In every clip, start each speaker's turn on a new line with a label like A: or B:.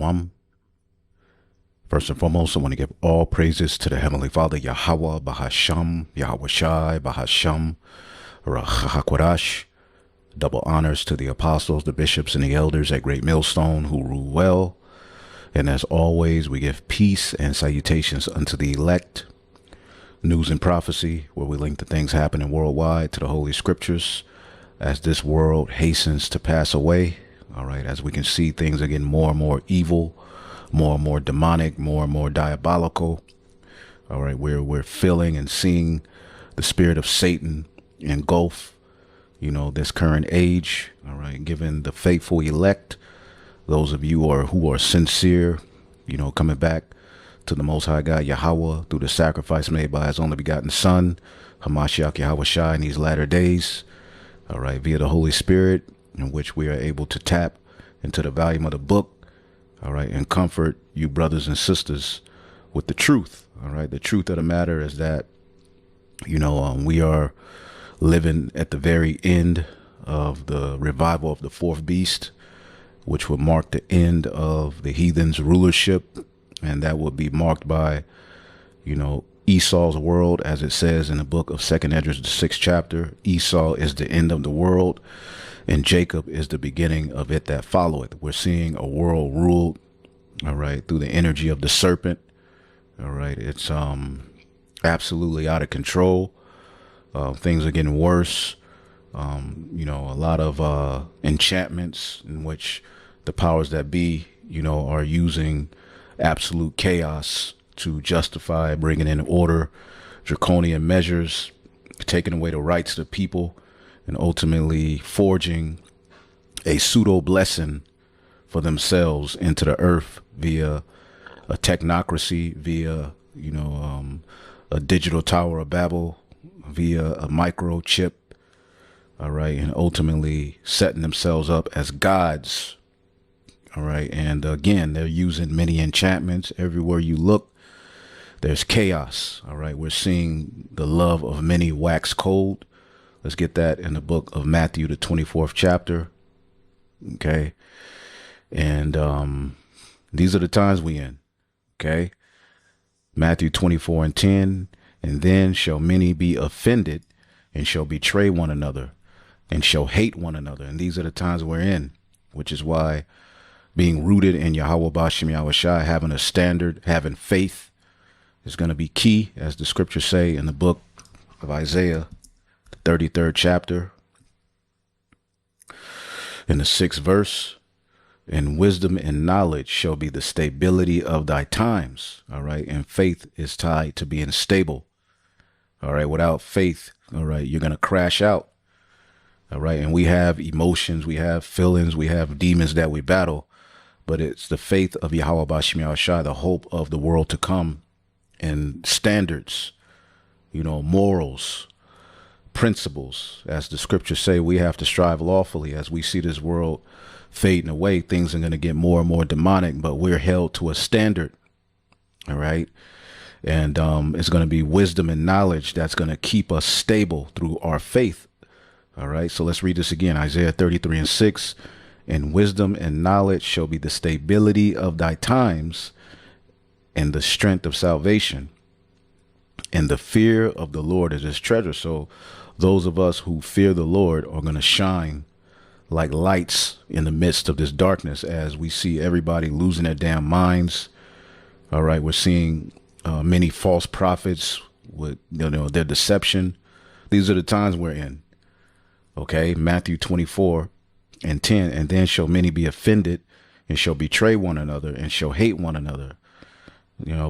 A: Shalom. First and foremost, I want to give all praises to the Heavenly Father, Yahweh, Bahasham, Yahweh Shai, Bahasham, Rahakwadash. Double honors to the apostles, the bishops, and the elders at Great Millstone who rule well. And as always, we give peace and salutations unto the elect. News and prophecy, where we link the things happening worldwide to the Holy Scriptures as this world hastens to pass away. All right, as we can see, things are getting more and more evil, more and more demonic, more and more diabolical. All right, we're feeling and seeing the spirit of Satan engulf, this current age. All right, given the faithful elect, those of you who are sincere, coming back to the Most High God, Yahweh, through the sacrifice made by his only begotten Son, Hamashiach Yahweh Shai, in these latter days. All right, via the Holy Spirit, in which we are able to tap into the volume of the book. All right, and comfort you brothers and sisters with the truth. All right, the truth of the matter is that, we are living at the very end of the revival of the fourth beast, which will mark the end of the heathens' rulership. And that will be marked by, Esau's world, as it says in the book of 2nd Esdras, the 6th chapter. Esau is the end of the world, and Jacob is the beginning of it that followeth. We're seeing a world ruled, all right, through the energy of the serpent. All right, it's absolutely out of control. Things are getting worse. A lot of enchantments in which the powers that be, are using absolute chaos to justify bringing in order, draconian measures, taking away the rights of the people, and ultimately forging a pseudo blessing for themselves into the earth via a technocracy, via, a digital Tower of Babel, via a microchip. All right. And ultimately setting themselves up as gods. All right. And again, they're using many enchantments. Everywhere you look, there's chaos. All right. We're seeing the love of many wax cold. Let's get that in the book of Matthew, the 24th chapter. Okay. And these are the times we in. Okay. Matthew 24:10. And then shall many be offended and shall betray one another and shall hate one another. And these are the times we're in, which is why being rooted in Yahweh Bashim Yahweh Shai, having a standard, having faith is going to be key, as the scriptures say in the book of Isaiah, the 33rd chapter, in the 6th verse. And wisdom and knowledge shall be the stability of thy times. All right. And faith is tied to being stable. All right. Without faith, all right, you're going to crash out. All right. And we have emotions, we have feelings, we have demons that we battle. But it's the faith of Yahweh Bashim Yahweh Shai, the hope of the world to come, and standards, morals, principles. As the scriptures say, we have to strive lawfully. As we see this world fading away, things are going to get more and more demonic, but we're held to a standard. All right. And it's going to be wisdom and knowledge that's going to keep us stable through our faith. All right. So let's read this again. Isaiah 33:6. And wisdom and knowledge shall be the stability of thy times and the strength of salvation. And the fear of the Lord is his treasure. So those of us who fear the Lord are going to shine like lights in the midst of this darkness, as we see everybody losing their damn minds. All right. We're seeing many false prophets with, their deception. These are the times we're in. OK, Matthew 24:10. And then shall many be offended and shall betray one another and shall hate one another.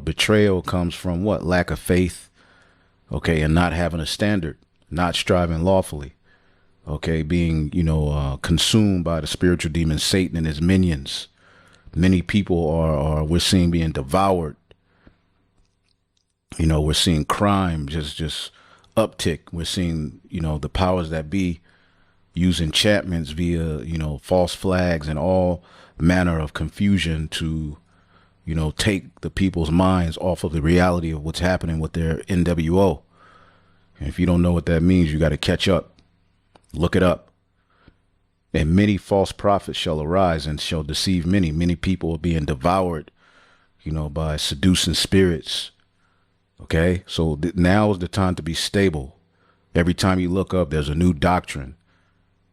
A: Betrayal comes from what? Lack of faith. OK, and not having a standard, not striving lawfully. OK, being, consumed by the spiritual demon Satan and his minions. Many people we're seeing being devoured. We're seeing crime just uptick. We're seeing, the powers that be use enchantments via, false flags and all manner of confusion to, take the people's minds off of the reality of what's happening with their NWO. And if you don't know what that means, you got to catch up, look it up. And many false prophets shall arise and shall deceive many. Many people are being devoured, by seducing spirits. Okay, so now is the time to be stable. Every time you look up, there's a new doctrine.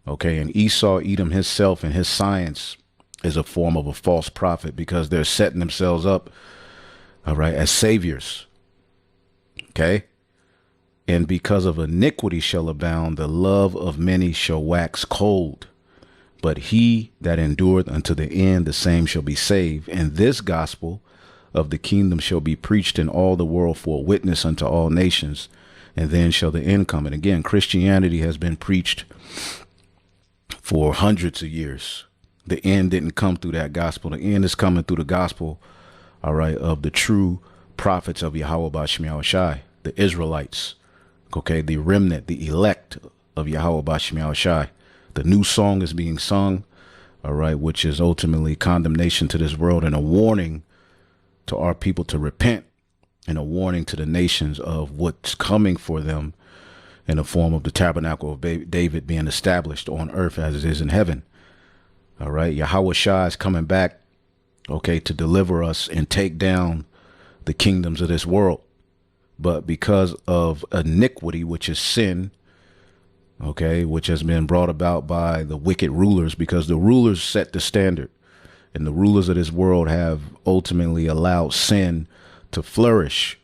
A: Okay, and Esau, Edom himself and his science is a form of a false prophet, because they're setting themselves up, all right, as saviors. Okay, and because of iniquity shall abound, the love of many shall wax cold. But he that endureth unto the end, the same shall be saved. And this gospel of the kingdom shall be preached in all the world for a witness unto all nations, and then shall the end come. And again, Christianity has been preached for hundreds of years. The end didn't come through that gospel. The end is coming through the gospel, all right, of the true prophets of Yahweh B'Shem Yahushai, the Israelites, okay, the remnant, the elect of Yahweh B'Shem Yahushai. The new song is being sung, all right, which is ultimately condemnation to this world and a warning to our people to repent, and a warning to the nations of what's coming for them in the form of the tabernacle of David being established on earth as it is in heaven. All right. Yahweh Shai is coming back, okay, to deliver us and take down the kingdoms of this world. But because of iniquity, which is sin, okay, which has been brought about by the wicked rulers, because the rulers set the standard, and the rulers of this world have ultimately allowed sin to flourish.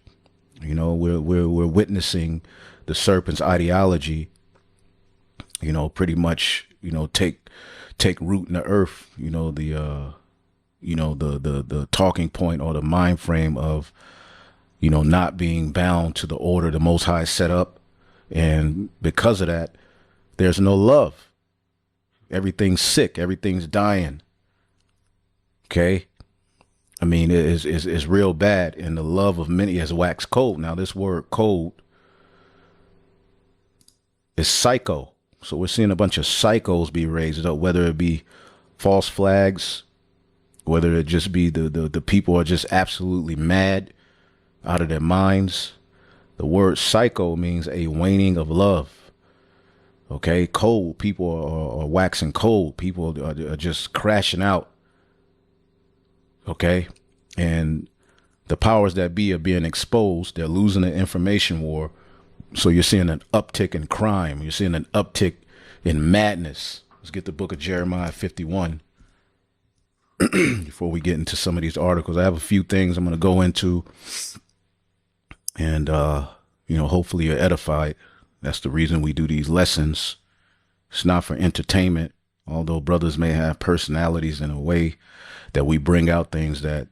A: We're witnessing the serpent's ideology, pretty much, take root in the earth, the talking point or the mind frame of, not being bound to the order the Most High set up. And because of that, there's no love. Everything's sick. Everything's dying. Okay. I mean, it's real bad. And the love of many has waxed cold. Now, this word cold is psycho. So we're seeing a bunch of psychos be raised up, whether it be false flags, whether it just be the people are just absolutely mad out of their minds. The word psycho means a waning of love. Okay. Cold. People are waxing cold. People are just crashing out. Okay. And the powers that be are being exposed. They're losing the information war. So you're seeing an uptick in crime. You're seeing an uptick in madness. Let's get the book of Jeremiah 51 before we get into some of these articles. I have a few things I'm going to go into, and, hopefully you're edified. That's the reason we do these lessons. It's not for entertainment, although brothers may have personalities in a way that we bring out things that,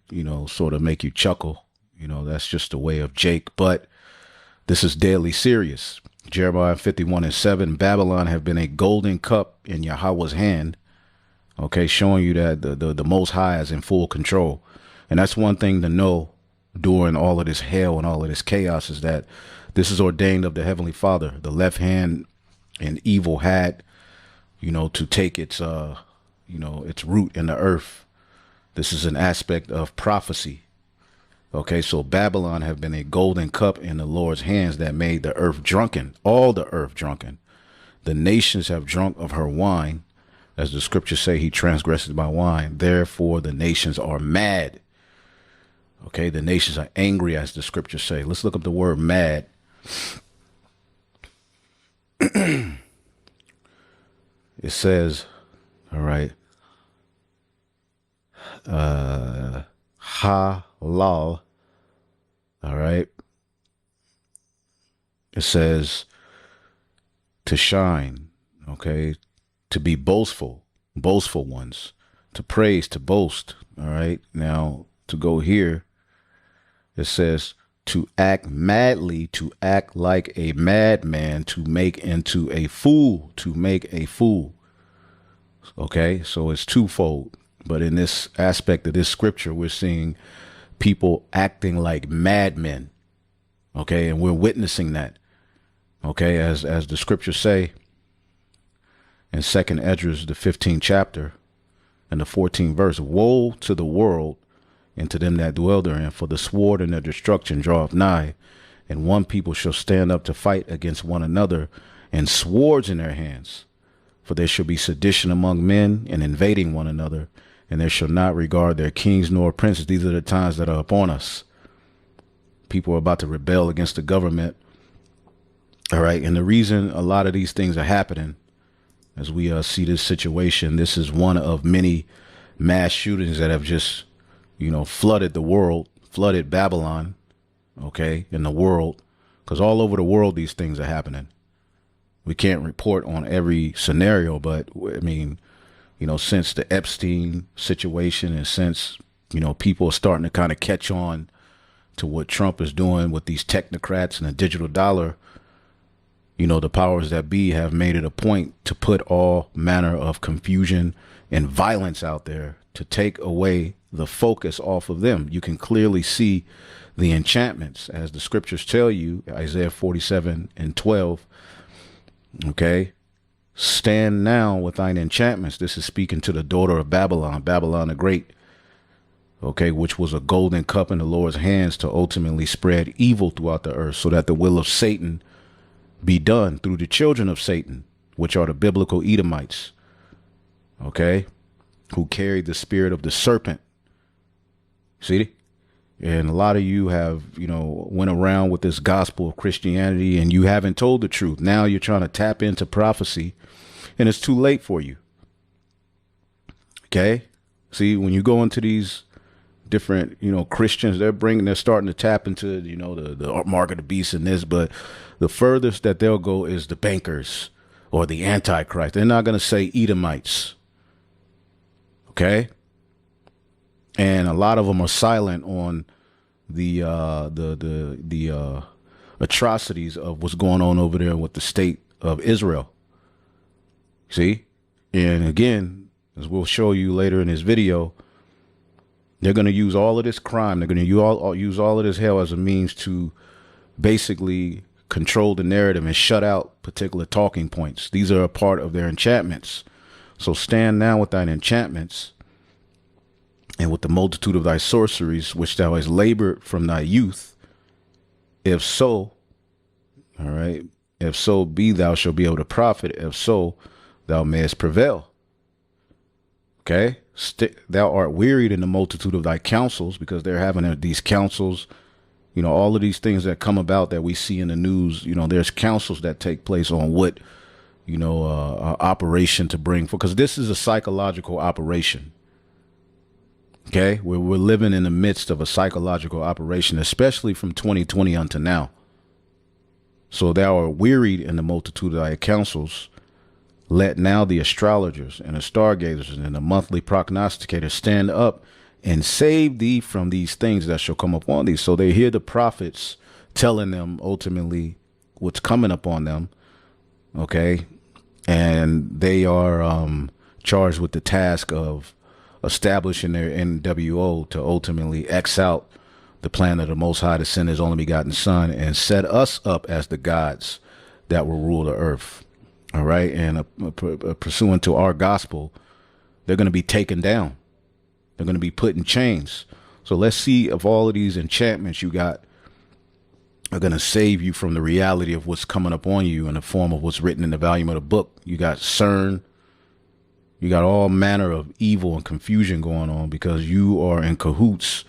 A: sort of make you chuckle. That's just the way of Jake. But this is deadly serious. Jeremiah 51:7, Babylon have been a golden cup in Yahweh's hand. Okay, showing you that the Most High is in full control. And that's one thing to know during all of this hell and all of this chaos, is that this is ordained of the Heavenly Father. The left hand and evil had, to take its root in the earth. This is an aspect of prophecy. Okay, so Babylon have been a golden cup in the Lord's hands that made the earth drunken, all the earth drunken. The nations have drunk of her wine. As the scriptures say, he transgresses by wine. Therefore, the nations are mad. Okay, the nations are angry, as the scriptures say. Let's look up the word mad. It says, all right, halal. All right. It says to shine. Okay. To be boastful ones, to praise, to boast. All right. Now to go here, it says to act madly, to act like a madman, to make into a fool, to make a fool. Okay. So it's twofold. But in this aspect of this scripture, we're seeing people acting like madmen. Okay. And we're witnessing that. Okay. As the scriptures say in 2nd Esdras, the 15th chapter and the 14th verse, woe to the world and to them that dwell therein, for the sword and their destruction draweth nigh, and one people shall stand up to fight against one another, and swords in their hands. For there shall be sedition among men, and invading one another, and they shall not regard their kings nor princes. These are the times that are upon us. People are about to rebel against the government. All right. And the reason a lot of these things are happening, as we see this situation, this is one of many mass shootings that have just, flooded the world, flooded Babylon, okay, in the world, because all over the world, these things are happening. We can't report on every scenario, but I mean, since the Epstein situation and since, people are starting to kind of catch on to what Trump is doing with these technocrats and the digital dollar, the powers that be have made it a point to put all manner of confusion and violence out there to take away the focus off of them. You can clearly see the enchantments, as the scriptures tell you, Isaiah 47:12. Okay. Stand now with thine enchantments. This is speaking to the daughter of Babylon, Babylon the Great. Okay. Which was a golden cup in the Lord's hands to ultimately spread evil throughout the earth, so that the will of Satan be done through the children of Satan, which are the biblical Edomites, okay, who carried the spirit of the serpent. See? And a lot of you have, went around with this gospel of Christianity and you haven't told the truth. Now you're trying to tap into prophecy and it's too late for you. Okay? See, when you go into these different, Christians, they're starting to tap into, the mark of the beast and this, but the furthest that they'll go is the bankers or the Antichrist. They're not going to say Edomites. Okay. And a lot of them are silent on the atrocities of what's going on over there with the state of Israel. See? And again, as we'll show you later in this video, they're going to use all of this crime. They're going to use all of this hell as a means to basically control the narrative and shut out particular talking points. These are a part of their enchantments. So stand now with thine enchantments and with the multitude of thy sorceries, which thou hast labored from thy youth. If so, all right, if so be thou shalt be able to profit. If so, thou mayest prevail. Okay. Thou art wearied in the multitude of thy counsels, because they're having these counsels, all of these things that come about that we see in the news. There's counsels that take place on what, operation to bring for, because this is a psychological operation. Okay. We're living in the midst of a psychological operation, especially from 2020 unto now. So thou art wearied in the multitude of thy counsels. Let now the astrologers and the stargazers and the monthly prognosticators stand up and save thee from these things that shall come upon thee. So they hear the prophets telling them ultimately what's coming upon them. Okay. And they are charged with the task of establishing their NWO to ultimately X out the plan of the Most High to send his only begotten Son and set us up as the gods that will rule the earth. All right. And pursuant to our gospel, they're going to be taken down. They're going to be put in chains. So let's see if all of these enchantments you got are going to save you from the reality of what's coming up on you in the form of what's written in the volume of the book. You got CERN. You got all manner of evil and confusion going on because you are in cahoots,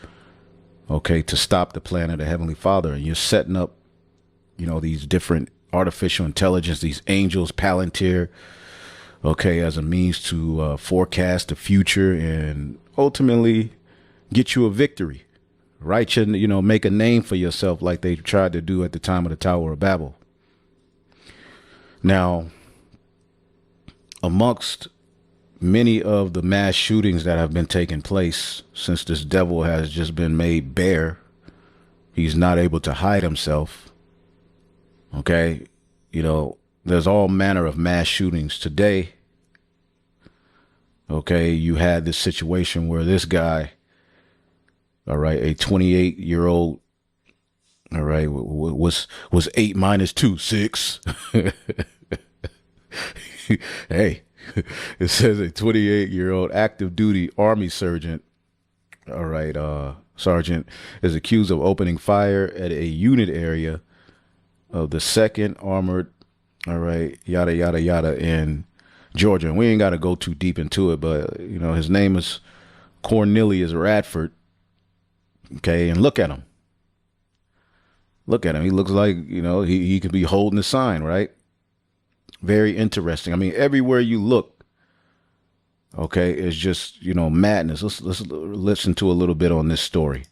A: okay, to stop the plan of the Heavenly Father. And you're setting up, these different artificial intelligence, these angels, Palantir, okay, as a means to forecast the future and ultimately get you a victory, right? Make a name for yourself like they tried to do at the time of the Tower of Babel. Now, amongst many of the mass shootings that have been taking place since this devil has just been made bare, he's not able to hide himself. Okay. There's all manner of mass shootings today. Okay. You had this situation where this guy, all right, a 28-year-old, all right, was 8 minus 2, 6. Hey, it says a 28-year-old active duty Army sergeant, all right, sergeant is accused of opening fire at a unit area of the 2nd Armored, all right, yada, yada, yada, in Georgia. And we ain't got to go too deep into it, but, his name is Cornelius Radford. Okay, and look at him. Look at him. He looks like, he could be holding a sign, right? Very interesting. I mean, everywhere you look, okay, it's just, madness. Let's listen to a little bit on this story.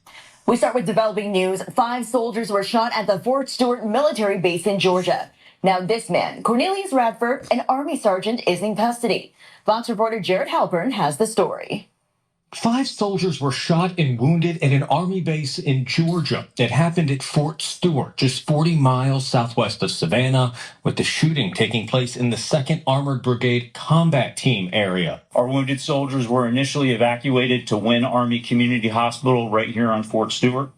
B: We start with developing news. 5 soldiers were shot at the Fort Stewart military base in Georgia. Now this man, Cornelius Radford, an Army sergeant, is in custody. Fox reporter Jared Halpern has the story.
C: 5 soldiers were shot and wounded at an Army base in Georgia. It happened at Fort Stewart, just 40 miles southwest of Savannah, with the shooting taking place in the 2nd Armored Brigade Combat Team area.
D: Our wounded soldiers were initially evacuated to Wynn Army Community Hospital right here on Fort Stewart.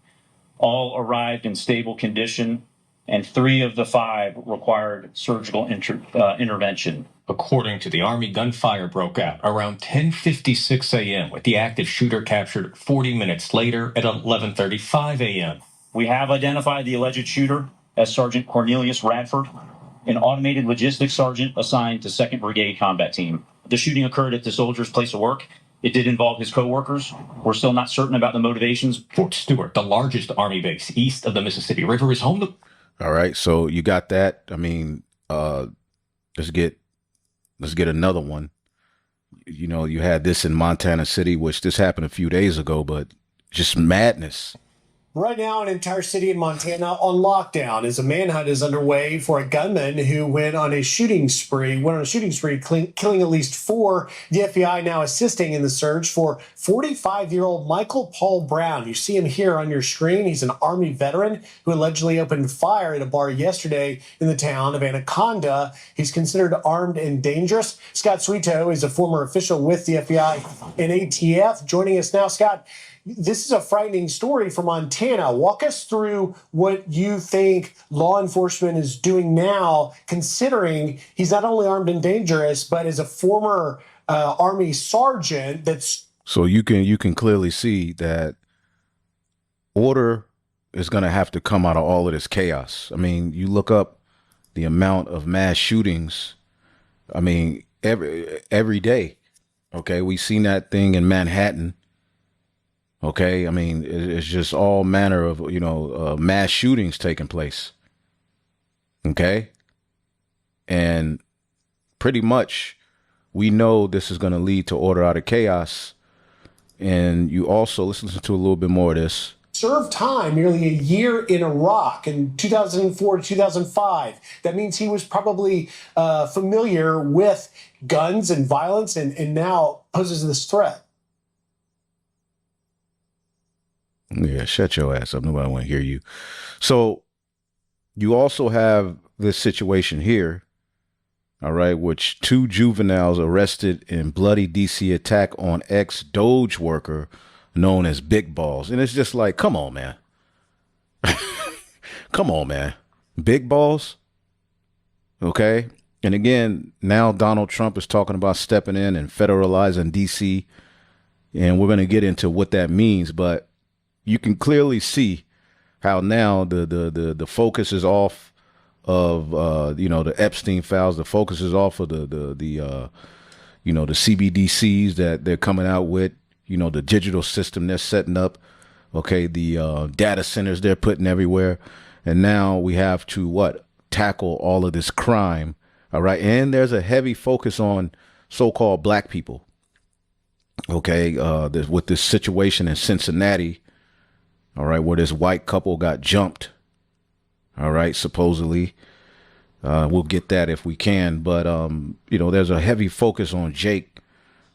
D: All arrived in stable condition, and 3 of the 5 required surgical intervention.
C: According to the Army, gunfire broke out around 10:56 a.m., with the active shooter captured 40 minutes later at 11:35 a.m.
D: We have identified the alleged shooter as Sergeant Cornelius Radford, an automated logistics sergeant assigned to 2nd Brigade Combat Team. The shooting occurred at the soldier's place of work. It did involve his co-workers. We're still not certain about the motivations.
C: Fort Stewart, the largest Army base east of the Mississippi River, is home to...
A: All right, so you got that. I mean, let's get another one. You had this in Montana City, which this happened a few days ago, but just madness.
E: Right now, an entire city in Montana on lockdown as a manhunt is underway for a gunman who went on a shooting spree, killing at least 4. The FBI now assisting in the search for 45-year-old Michael Paul Brown. You see him here on your screen. He's an Army veteran who allegedly opened fire at a bar yesterday in the town of Anaconda. He's considered armed and dangerous. Scott Suito is a former official with the FBI and ATF. Joining us now, Scott. This is a frightening story for Montana. Walk us through what you think law enforcement is doing now, considering he's not only armed and dangerous, but is a former Army sergeant.
A: So you can clearly see that order is going to have to come out of all of this chaos. I mean, you look up the amount of mass shootings. I mean, every day. Okay, we've seen that thing in Manhattan. Okay, I mean, it's just all manner of, mass shootings taking place. Okay, and pretty much we know this is going to lead to order out of chaos. And you also, let's listen to a little bit more of this.
E: Served time nearly a year in Iraq in 2004 to 2005. That means he was probably familiar with guns and violence and now poses this threat.
A: Yeah, shut your ass up. Nobody want to hear you. So you also have this situation here, all right, which 2 juveniles arrested in bloody DC attack on ex-Doge worker known as Big Balls. And it's just like, come on, man. Come on, man. Big Balls? Okay. And again, now Donald Trump is talking about stepping in and federalizing DC. And we're going to get into what that means, but you can clearly see how now the focus is off of the Epstein files. The focus is off of the CBDCs that they're coming out with. The digital system they're setting up. Okay, the data centers they're putting everywhere, and now we have to tackle all of this crime. All right, and there's a heavy focus on so-called black people. Okay, with this situation in Cincinnati. All right, where this white couple got jumped. All right, supposedly. We'll get that if we can. But, there's a heavy focus on Jake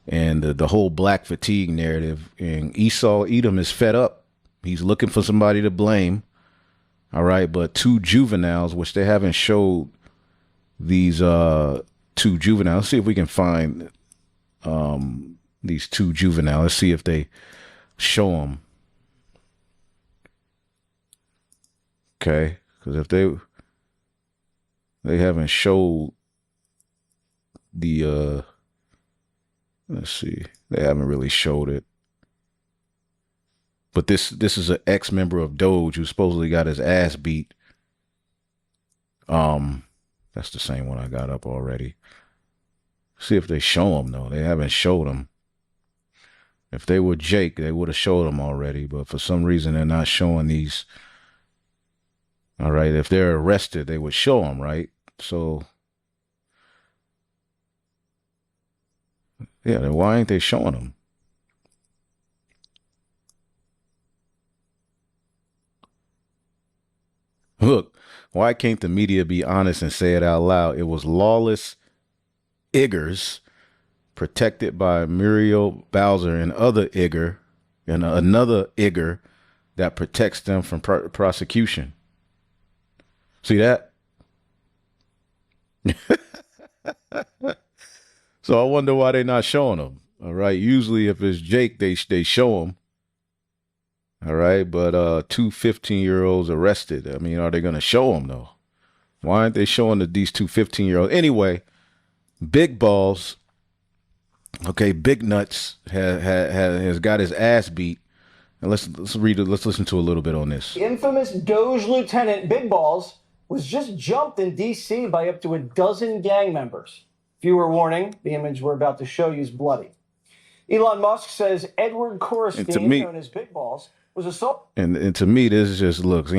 A: and the whole black fatigue narrative. And Esau Edom is fed up. He's looking for somebody to blame. All right, but 2 juveniles, which they haven't showed these 2 juveniles. Let's see if we can find these 2 juveniles. Let's see if they show them. Okay, because if they haven't showed the let's see, they haven't really showed it. But this is an ex-member of Doge who supposedly got his ass beat. That's the same one I got up already. See if they show them, though. They haven't showed them. If they were Jake, they would have showed them already. But for some reason, they're not showing these. All right. If they're arrested, they would show them, right? So, yeah, then why ain't they showing them? Look, why can't the media be honest and say it out loud? It was lawless Iggers protected by Muriel Bowser and other Igger and another Igger that protects them from prosecution. See that? So I wonder why they're not showing them. All right. Usually if it's Jake, they show him. All right. But 2 15-year-olds arrested. I mean, are they going to show them, though? Why aren't they showing these 2 15-year-olds? Anyway, Big Balls, okay, Big Nuts has got his ass beat. And let's listen to a little bit on this.
F: The infamous Doge Lieutenant Big Balls was just jumped in D.C. by up to a dozen gang members. Viewer warning, the image we're about to show you is bloody. Elon Musk says Edward Corstein, known as Big Balls, was assaulted.
A: And to me, this just looks, but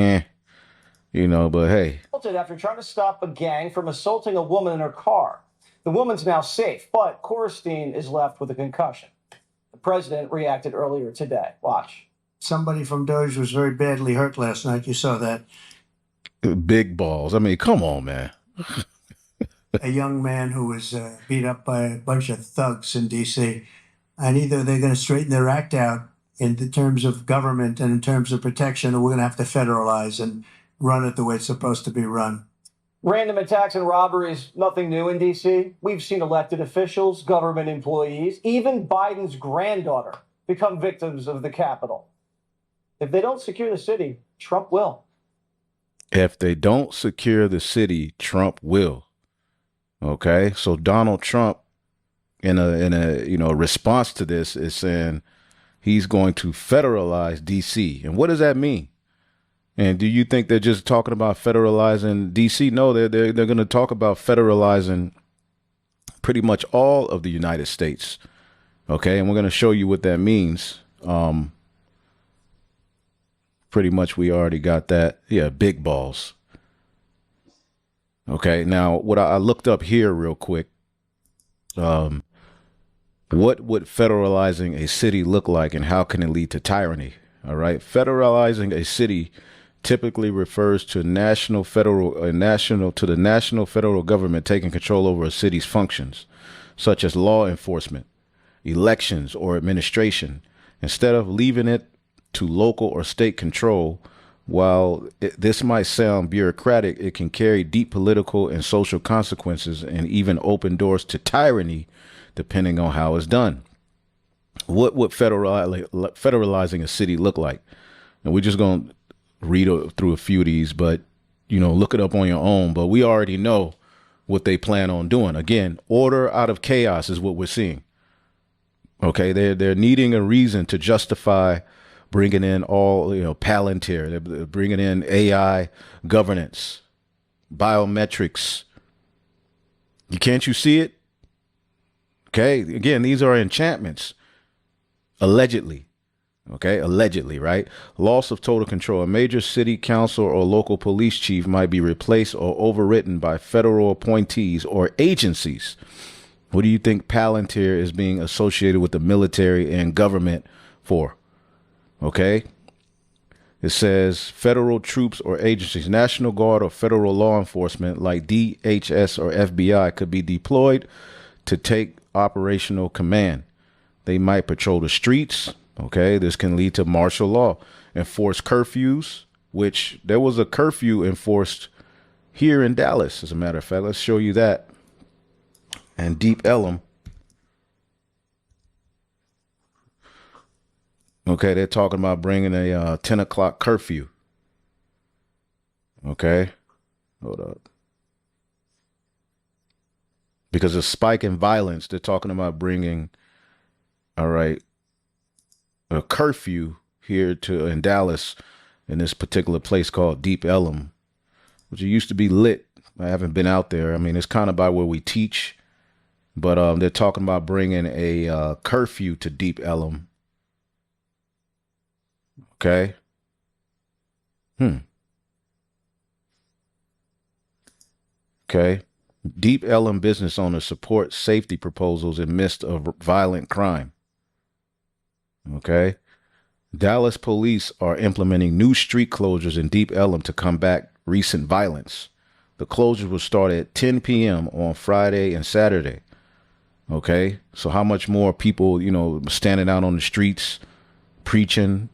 A: hey.
F: After trying to stop a gang from assaulting a woman in her car. The woman's now safe, but Corstein is left with a concussion. The president reacted earlier today. Watch.
G: Somebody from Doge was very badly hurt last night. You saw that.
A: Big Balls. I mean, come on, man.
G: A young man who was beat up by a bunch of thugs in D.C. And either they're going to straighten their act out in the terms of government and in terms of protection, or we're going to have to federalize and run it the way it's supposed to be run.
F: Random attacks and robberies, nothing new in D.C. We've seen elected officials, government employees, even Biden's granddaughter become victims of the Capitol. If they don't secure the city, Trump will.
A: If they don't secure the city, Trump will. Okay, so Donald Trump, in a response to this, is saying he's going to federalize D.C. And what does that mean? And do you think they're just talking about federalizing D.C.? No, they're going to talk about federalizing pretty much all of the United States. Okay, and we're going to show you what that means. Pretty much we already got that. Yeah, Big Balls. Okay, now what I looked up here real quick. What would federalizing a city look like, and how can it lead to tyranny? All right, federalizing a city typically refers to the national federal government taking control over a city's functions, such as law enforcement, elections, or administration, instead of leaving it to local or state control. While this might sound bureaucratic, it can carry deep political and social consequences and even open doors to tyranny, depending on how it's done. What would federalizing a city look like? And we're just going to read through a few of these, but, look it up on your own. But we already know what they plan on doing. Again, order out of chaos is what we're seeing. Okay, they're needing a reason to justify bringing in all, Palantir. They're bringing in AI governance, biometrics. Can't you see it? Okay, again, these are enchantments. Allegedly. Okay, allegedly, right? Loss of total control. A major city council or local police chief might be replaced or overwritten by federal appointees or agencies. What do you think Palantir is being associated with the military and government for? Okay. It says federal troops or agencies, National Guard or federal law enforcement like DHS or FBI could be deployed to take operational command. They might patrol the streets. Okay. This can lead to martial law, enforce curfews, which there was a curfew enforced here in Dallas. As a matter of fact, let's show you that. And Deep Ellum. Okay, they're talking about bringing a 10 o'clock curfew. Okay, hold up. Because of spike in violence, they're talking about bringing, all right, a curfew here in Dallas in this particular place called Deep Ellum, which used to be lit. I haven't been out there. I mean, it's kind of by where we teach. But they're talking about bringing a curfew to Deep Ellum. Okay. Okay. Deep Ellum business owners support safety proposals in midst of violent crime. Okay. Dallas police are implementing new street closures in Deep Ellum to combat recent violence. The closures will start at 10 p.m. on Friday and Saturday. Okay. So how much more people, standing out on the streets, preaching,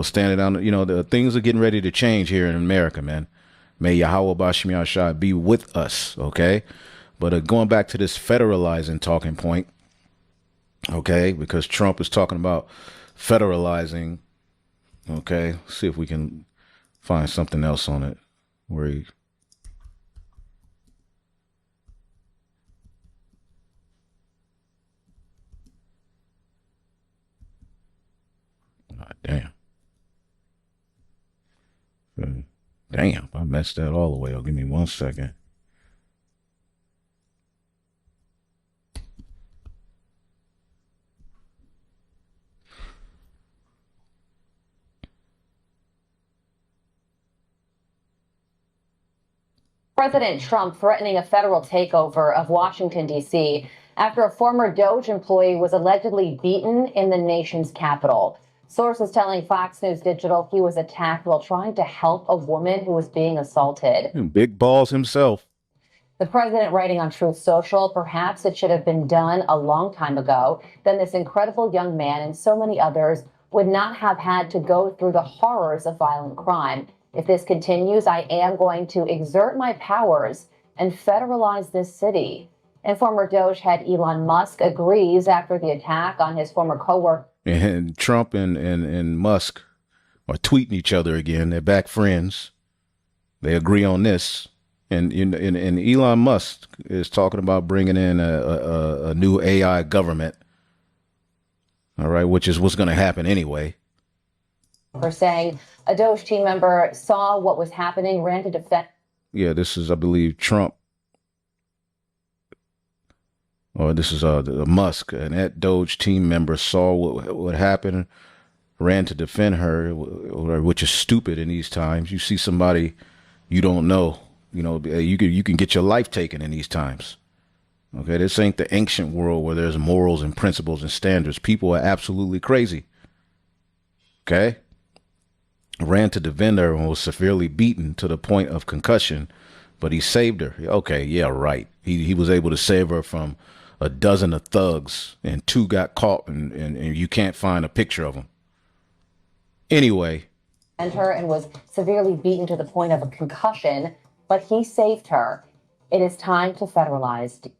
A: standing out, the things are getting ready to change here in America, man. May Yahweh Bashim Yahshai be with us, okay? But going back to this federalizing talking point, okay, because Trump is talking about federalizing, okay? Let's see if we can find something else on it where he... God damn. Damn, I messed that all the way up. Give me 1 second.
H: President Trump threatening a federal takeover of Washington, D.C. after a former Doge employee was allegedly beaten in the nation's capital. Sources telling Fox News Digital he was attacked while trying to help a woman who was being assaulted.
A: Big balls himself.
H: The president writing on Truth Social, perhaps it should have been done a long time ago. Then this incredible young man and so many others would not have had to go through the horrors of violent crime. If this continues, I am going to exert my powers and federalize this city. And former Doge head Elon Musk agrees after the attack on his former coworker.
A: And Trump and Musk are tweeting each other again. They're back friends. They agree on this. And Elon Musk is talking about bringing in a new AI government. All right, which is what's going to happen anyway.
H: For saying a Doge team member saw what was happening, ran to defend.
A: Yeah, this is, I believe, Trump. Or this is Musk, and that Doge team member saw what happened, ran to defend her, which is stupid in these times. You see somebody you don't know, you can get your life taken in these times. Okay, this ain't the ancient world where there's morals and principles and standards. People are absolutely crazy. Okay, ran to defend her and was severely beaten to the point of concussion, but he saved her. Okay, yeah, right. He was able to save her from a dozen of thugs, and 2 got caught, and you can't find a picture of them. Anyway.
H: And her and was severely beaten to the point of a concussion, but he saved her. It is time to federalize.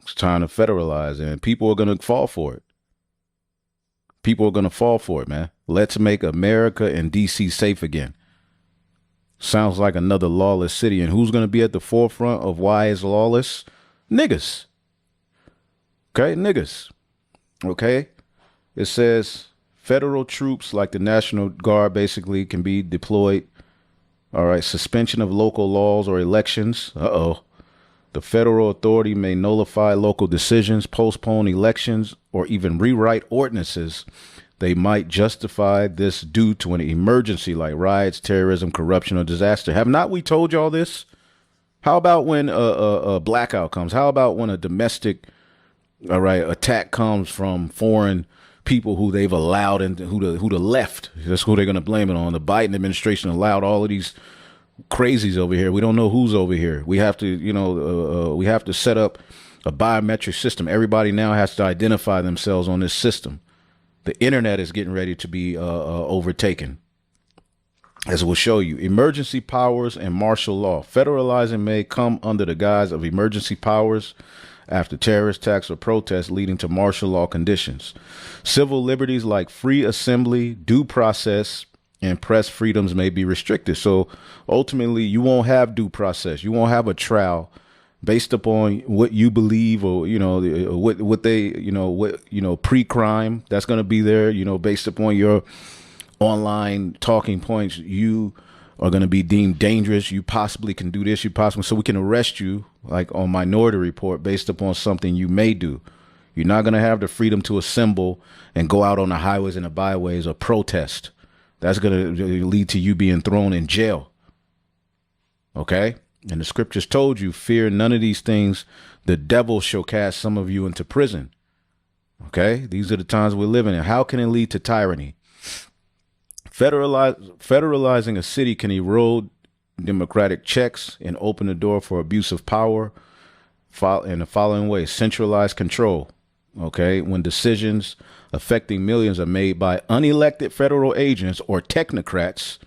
A: It's time to federalize, and people are going to fall for it. People are going to fall for it, man. Let's make America and D.C. safe again. Sounds like another lawless city, and who's going to be at the forefront of why it's lawless? Niggas. Okay, niggas. Okay, it says federal troops like the National Guard basically can be deployed. All right, suspension of local laws or elections. The federal authority may nullify local decisions, postpone elections, or even rewrite ordinances. They might justify this due to an emergency like riots, terrorism, corruption, or disaster. Have not we told y'all this? How about when a blackout comes? How about when a domestic attack comes from foreign people who they've allowed and who the left, that's who they're going to blame it on. The Biden administration allowed all of these crazies over here. We don't know who's over here. We have to, we have to set up a biometric system. Everybody now has to identify themselves on this system. The internet is getting ready to be overtaken. As we'll show you, emergency powers and martial law. Federalizing may come under the guise of emergency powers after terrorist attacks or protests leading to martial law conditions. Civil liberties like free assembly, due process, and press freedoms may be restricted. So ultimately, you won't have due process. You won't have a trial based upon what you believe, or what they pre-crime that's going to be there. Based upon your online talking points, you are going to be deemed dangerous. You possibly can do this. So we can arrest you like on Minority Report based upon something you may do. You're not going to have the freedom to assemble and go out on the highways and the byways or protest. That's going to lead to you being thrown in jail. Okay. And the scriptures told you, fear none of these things. The devil shall cast some of you into prison. Okay. These are the times we're living in. How can it lead to tyranny? Federalizing a city can erode democratic checks and open the door for abuse of power in the following way. Centralized control. Okay. When decisions affecting millions are made by unelected federal agents or technocrats,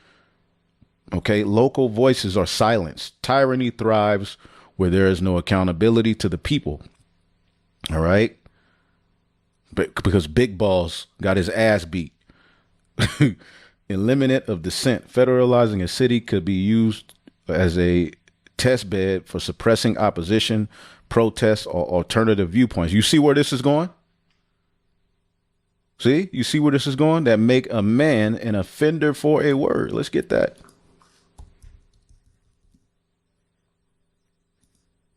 A: okay, local voices are silenced. Tyranny thrives where there is no accountability to the people. All right. But because Big Balls got his ass beat. Eliminate of dissent. Federalizing a city could be used as a test bed for suppressing opposition, protests, or alternative viewpoints. You see where this is going? See? You see where this is going? That make a man an offender for a word. Let's get that.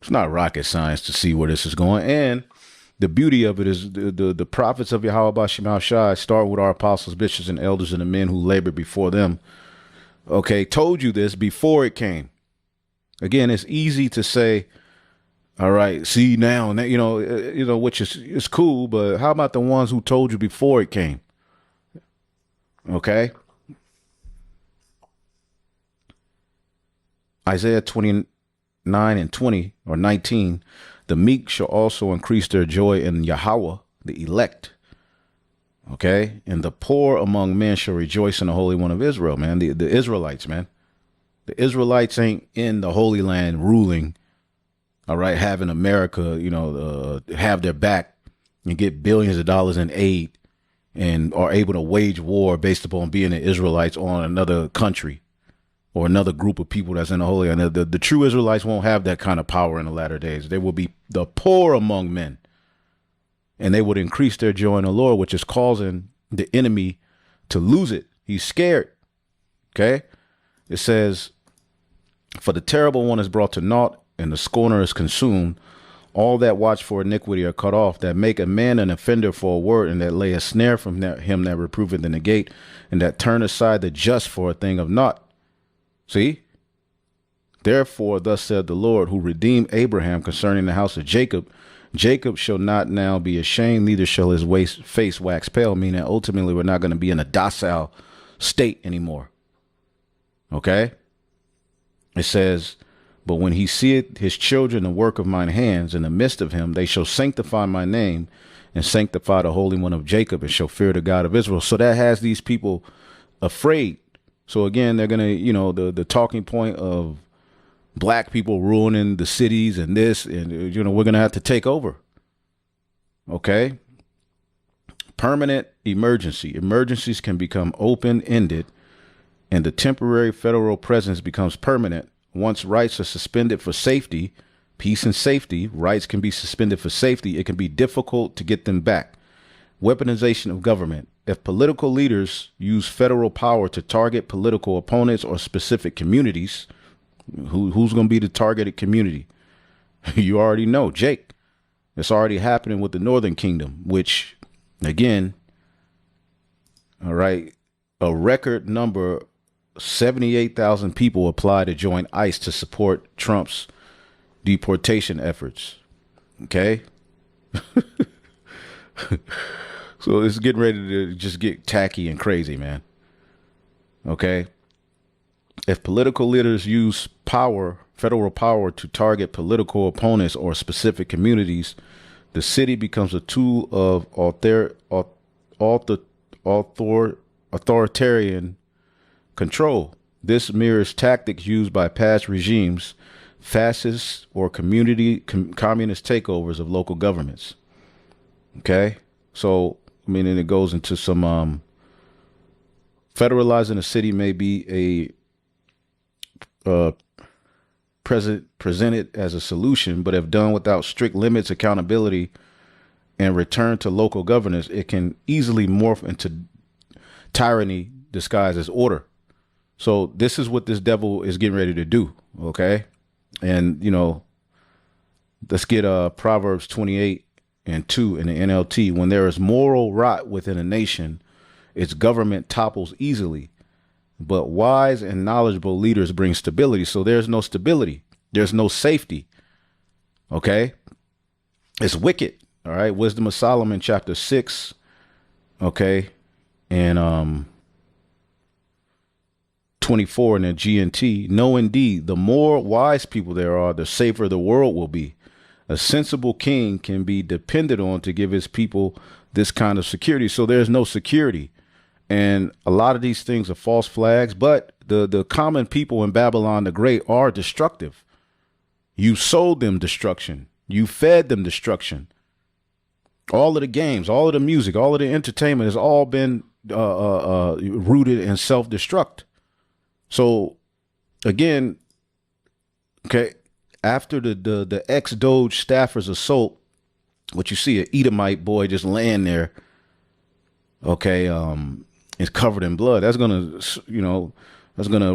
A: It's not rocket science to see where this is going. And the beauty of it is the prophets of Yahweh Bashim Shai start with our apostles, bishops, and elders, and the men who labored before them. Okay, told you this before it came. Again, it's easy to say, all right, see now, which is cool, but how about the ones who told you before it came? Okay. Isaiah 29 and 20 or 19. The meek shall also increase their joy in Yahweh, the elect. Okay. And the poor among men shall rejoice in the Holy One of Israel, man. The Israelites, man. The Israelites ain't in the Holy Land ruling. All right. Having America, have their back and get billions of dollars in aid and are able to wage war based upon being the Israelites on another country or another group of people that's in the Holy Land. The true Israelites won't have that kind of power in the latter days. They will be the poor among men, and they would increase their joy in the Lord, which is causing the enemy to lose it. He's scared. Okay. It says, for the terrible one is brought to naught and the scorner is consumed. All that watch for iniquity are cut off, that make a man an offender for a word, and that lay a snare from him that reproveth in the gate, and that turn aside the just for a thing of naught. See, therefore, thus said the Lord, who redeemed Abraham concerning the house of Jacob, Jacob shall not now be ashamed, neither shall his face wax pale, meaning that ultimately we're not going to be in a docile state anymore. Okay. It says, but when he seeth his children the work of mine hands in the midst of him, they shall sanctify my name and sanctify the Holy One of Jacob and shall fear the God of Israel. So that has these people afraid. So again, they're going to, the talking point of black people ruining the cities and this, and, we're going to have to take over. Okay. Permanent emergency. Emergencies can become open-ended, and the temporary federal presence becomes permanent. Once rights are suspended for safety, peace and safety, rights can be suspended for safety. It can be difficult to get them back. Weaponization of government. If political leaders use federal power to target political opponents or specific communities, who's going to be the targeted community? You already know, Jake. It's already happening with the Northern Kingdom, which, again, all right, a record number, 78,000 people apply to join ICE to support Trump's deportation efforts. Okay. So it's getting ready to just get tacky and crazy, man. Okay. If political leaders use power, federal power, to target political opponents or specific communities, the city becomes a tool of authoritarian control. This mirrors tactics used by past regimes, fascist or communist takeovers of local governments. Okay. So, and it goes into some, federalizing a city may be presented as a solution, but if done without strict limits, accountability, and return to local governance, it can easily morph into tyranny disguised as order. So this is what this devil is getting ready to do. Okay. And, let's get Proverbs 28:2 in the NLT. When there is moral rot within a nation, its government topples easily. But wise and knowledgeable leaders bring stability. So there's no stability. There's no safety. Okay. It's wicked. All right. Wisdom of Solomon, chapter 6. Okay. And 24 in the GNT. No, indeed, the more wise people there are, the safer the world will be. A sensible king can be depended on to give his people this kind of security. So there's no security. And a lot of these things are false flags, but the common people in Babylon the Great are destructive. You sold them destruction. You fed them destruction. All of the games, all of the music, all of the entertainment has all been rooted in self-destruct. So again, okay, after the ex-Doge staffer's assault, what you see, an Edomite boy just laying there, okay, is covered in blood. That's gonna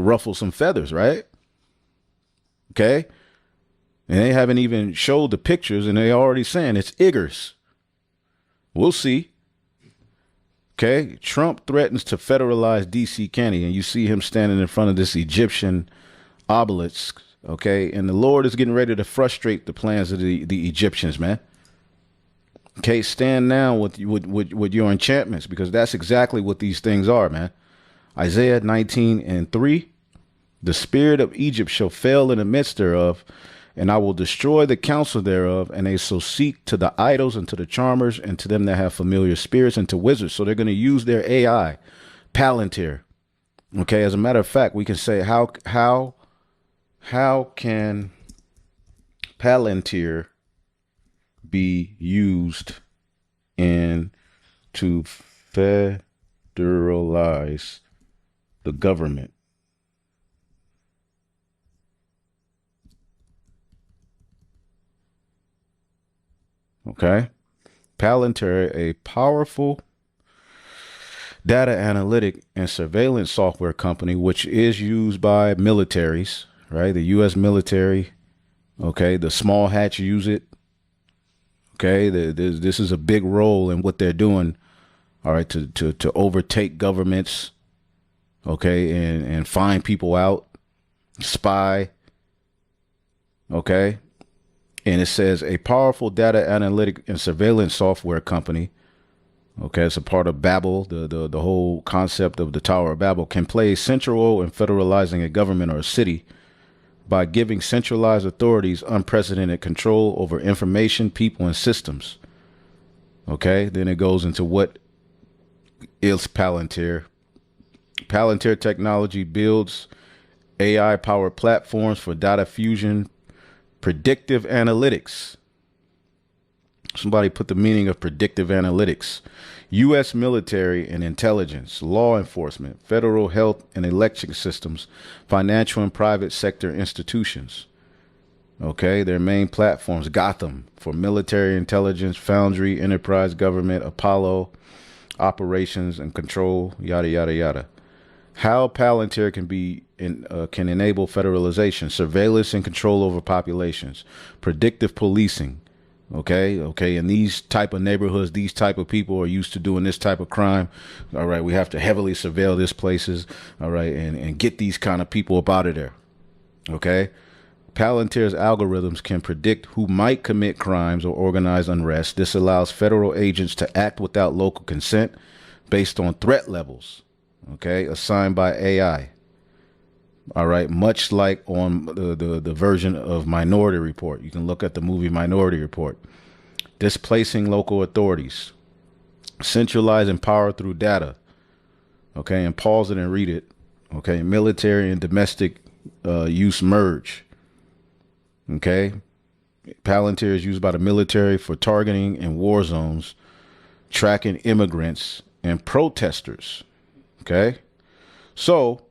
A: ruffle some feathers, right? Okay. And they haven't even showed the pictures, and they already saying it's Iggers. We'll see. Okay. Trump threatens to federalize DC County, and you see him standing in front of this Egyptian obelisk. Okay. And the Lord is getting ready to frustrate the plans of the Egyptians, man. Okay. Stand now with your enchantments, because that's exactly what these things are, man. Isaiah 19:3. The spirit of Egypt shall fail in the midst thereof, and I will destroy the counsel thereof, and they shall seek to the idols and to the charmers and to them that have familiar spirits and to wizards. So they're going to use their AI, Palantir. Okay, as a matter of fact, we can say how can Palantir be used to federalize the government? Okay. Palantir, a powerful data analytic and surveillance software company, which is used by militaries, right? The U.S. military. Okay. The small hats use it. Okay. This is a big role in what they're doing. All right. To overtake governments. Okay. And find people out, spy. Okay. And it says a powerful data analytic and surveillance software company. Okay, it's a part of Babel. The whole concept of the Tower of Babel can play a central role in federalizing a government or a city by giving centralized authorities unprecedented control over information, people, and systems. Okay, then it goes into what is Palantir. Palantir technology builds AI-powered platforms for data fusion, predictive analytics. Somebody put the meaning of predictive analytics. U.S. military and intelligence, law enforcement, federal health and election systems, financial and private sector institutions. Okay, their main platforms: Gotham for military intelligence, Foundry, enterprise government, Apollo, operations and control, yada, yada, yada. How Palantir can enable federalization, surveillance and control over populations, predictive policing. Okay. In these type of neighborhoods, these type of people are used to doing this type of crime. All right. We have to heavily surveil these places. All right. And get these kind of people up out of there. Okay. Palantir's algorithms can predict who might commit crimes or organize unrest. This allows federal agents to act without local consent based on threat levels. Okay, assigned by AI. All right, much like on the version of Minority Report. You can look at the movie Minority Report. Displacing local authorities. Centralizing power through data. Okay, and pause it and read it. Okay, military and domestic use merge. Okay, Palantir is used by the military for targeting in war zones, tracking immigrants and protesters. Okay, so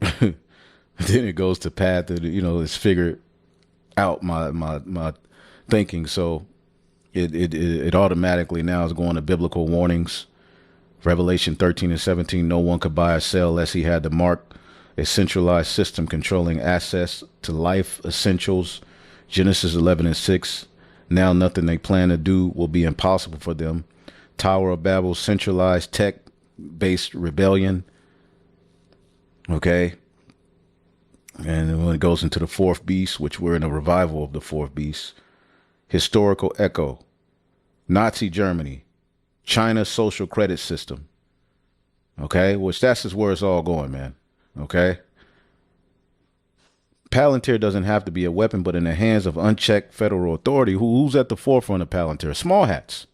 A: then it goes to path that, it's figured out my thinking. So it automatically now is going to biblical warnings. Revelation 13 and 17, no one could buy or sell unless he had the mark, a centralized system controlling access to life essentials. Genesis 11 and 6, now nothing they plan to do will be impossible for them. Tower of Babel, centralized tech-based rebellion. Okay. And then when it goes into the fourth beast, which we're in a revival of the fourth beast, historical echo, Nazi Germany, China's social credit system. Okay. Which that's just where it's all going, man. Okay. Palantir doesn't have to be a weapon, but in the hands of unchecked federal authority, who's at the forefront of Palantir? Small hats.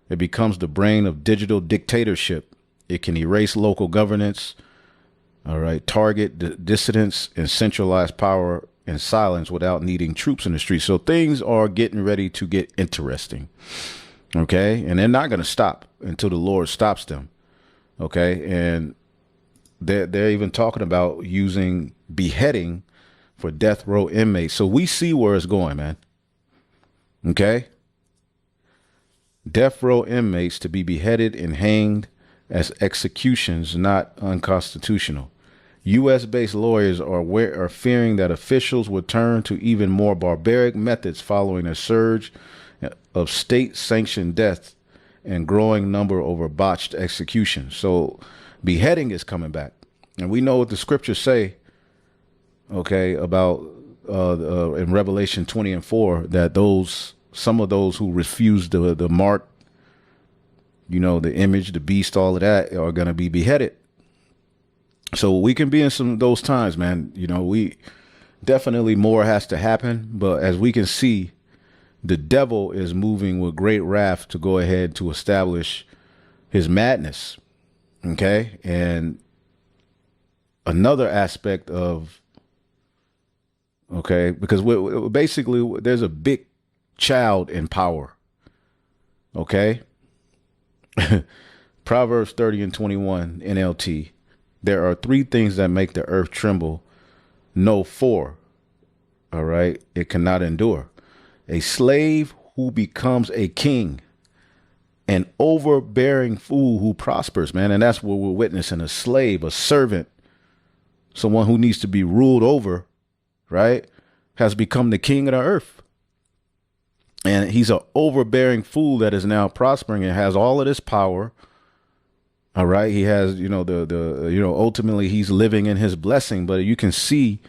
A: It becomes the brain of digital dictatorship. It can erase local governance, all right, target dissidents and centralize power and silence without needing troops in the streets. So things are getting ready to get interesting. Okay. And they're not going to stop until the Lord stops them. Okay. And they're even talking about using beheading for death row inmates. So we see where it's going, man. Okay. Death row inmates to be beheaded and hanged as executions, not unconstitutional. U.S. based lawyers are fearing that officials will turn to even more barbaric methods following a surge of state sanctioned death and growing number over botched executions. So beheading is coming back. And we know what the scriptures say, okay, about in Revelation 20 and 4, that some of those who refuse the mark, you know, the image, the beast, all of that, are going to be beheaded. So we can be in some of those times, man. You know, we definitely more has to happen. But as we can see, the devil is moving with great wrath to go ahead to establish his madness. Okay. And another aspect of, okay, because basically there's a big child in power. Okay. Proverbs 30 and 21 NLT. There are three things that make the earth tremble. No, four. All right. It cannot endure. A slave who becomes a king, an overbearing fool who prospers, man. And that's what we're witnessing. A slave, a servant, someone who needs to be ruled over, right, has become the king of the earth. And he's an overbearing fool that is now prospering and has all of this power. All right. He has, you know, ultimately he's living in his blessing, but you can see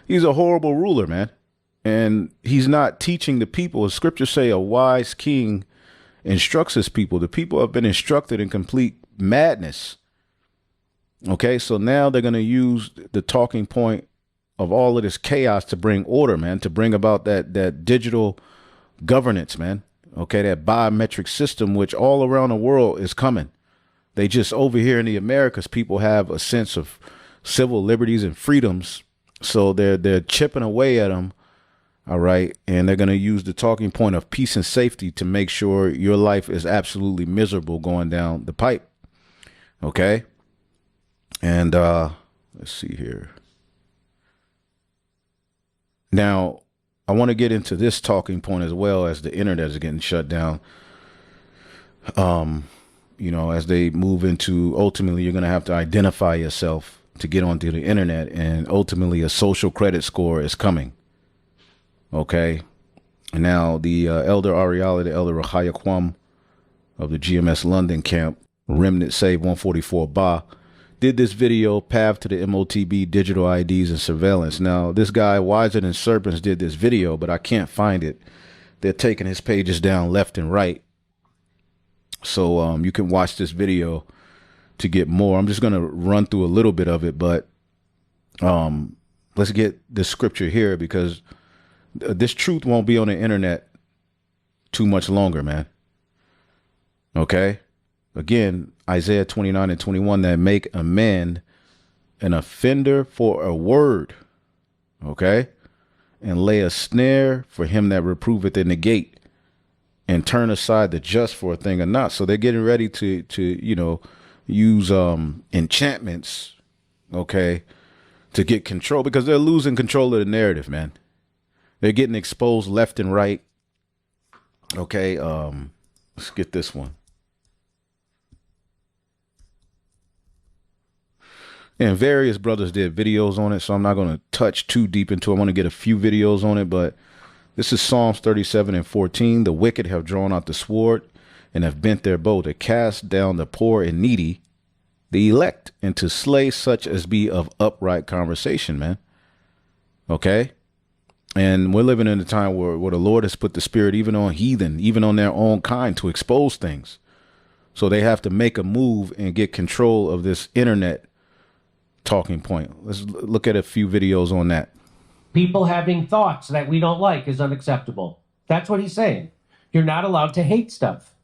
A: he's a horrible ruler, man. And he's not teaching the people. As scriptures say, a wise king instructs his people. The people have been instructed in complete madness. Okay. So now they're going to use the talking point of all of this chaos to bring order, man, to bring about that digital governance, man. Okay. That biometric system, which all around the world is coming. They just over here in the Americas, people have a sense of civil liberties and freedoms. So they're chipping away at them. All right. And they're going to use the talking point of peace and safety to make sure your life is absolutely miserable going down the pipe. OK. And let's see here. Now, I want to get into this talking point as well, as the internet is getting shut down. You know, as they move into, ultimately, you're going to have to identify yourself to get onto the internet. And ultimately, a social credit score is coming. OK. And now the Elder Ariala, the Elder Rahaya Kwam of the GMS London camp, Remnant Save 144 Ba, did this video, Path to the MOTB, Digital IDs and Surveillance. Now, this guy, Wiser Than Serpents, did this video, but I can't find it. They're taking his pages down left and right. So you can watch this video to get more. I'm just going to run through a little bit of it, but let's get the scripture here, because this truth won't be on the internet too much longer, man. Okay. Again, Isaiah 29 and 21, that make a man an offender for a word. Okay. And lay a snare for him that reproveth in the gate, and turn aside the just for a thing or not. So they're getting ready to you know, use enchantments, okay, to get control, because they're losing control of the narrative, man. They're getting exposed left and right. Okay, let's get this one. And various brothers did videos on it, so I'm not going to touch too deep into it. I want to get a few videos on it, but this is Psalms 37:14. The wicked have drawn out the sword and have bent their bow to cast down the poor and needy, the elect, and to slay such as be of upright conversation, man. Okay? And we're living in a time where the Lord has put the spirit even on heathen, even on their own kind, to expose things. So they have to make a move and get control of this internet talking point. Let's look at a few videos on that.
I: People having thoughts that we don't like is unacceptable. That's what he's saying. You're not allowed to hate stuff.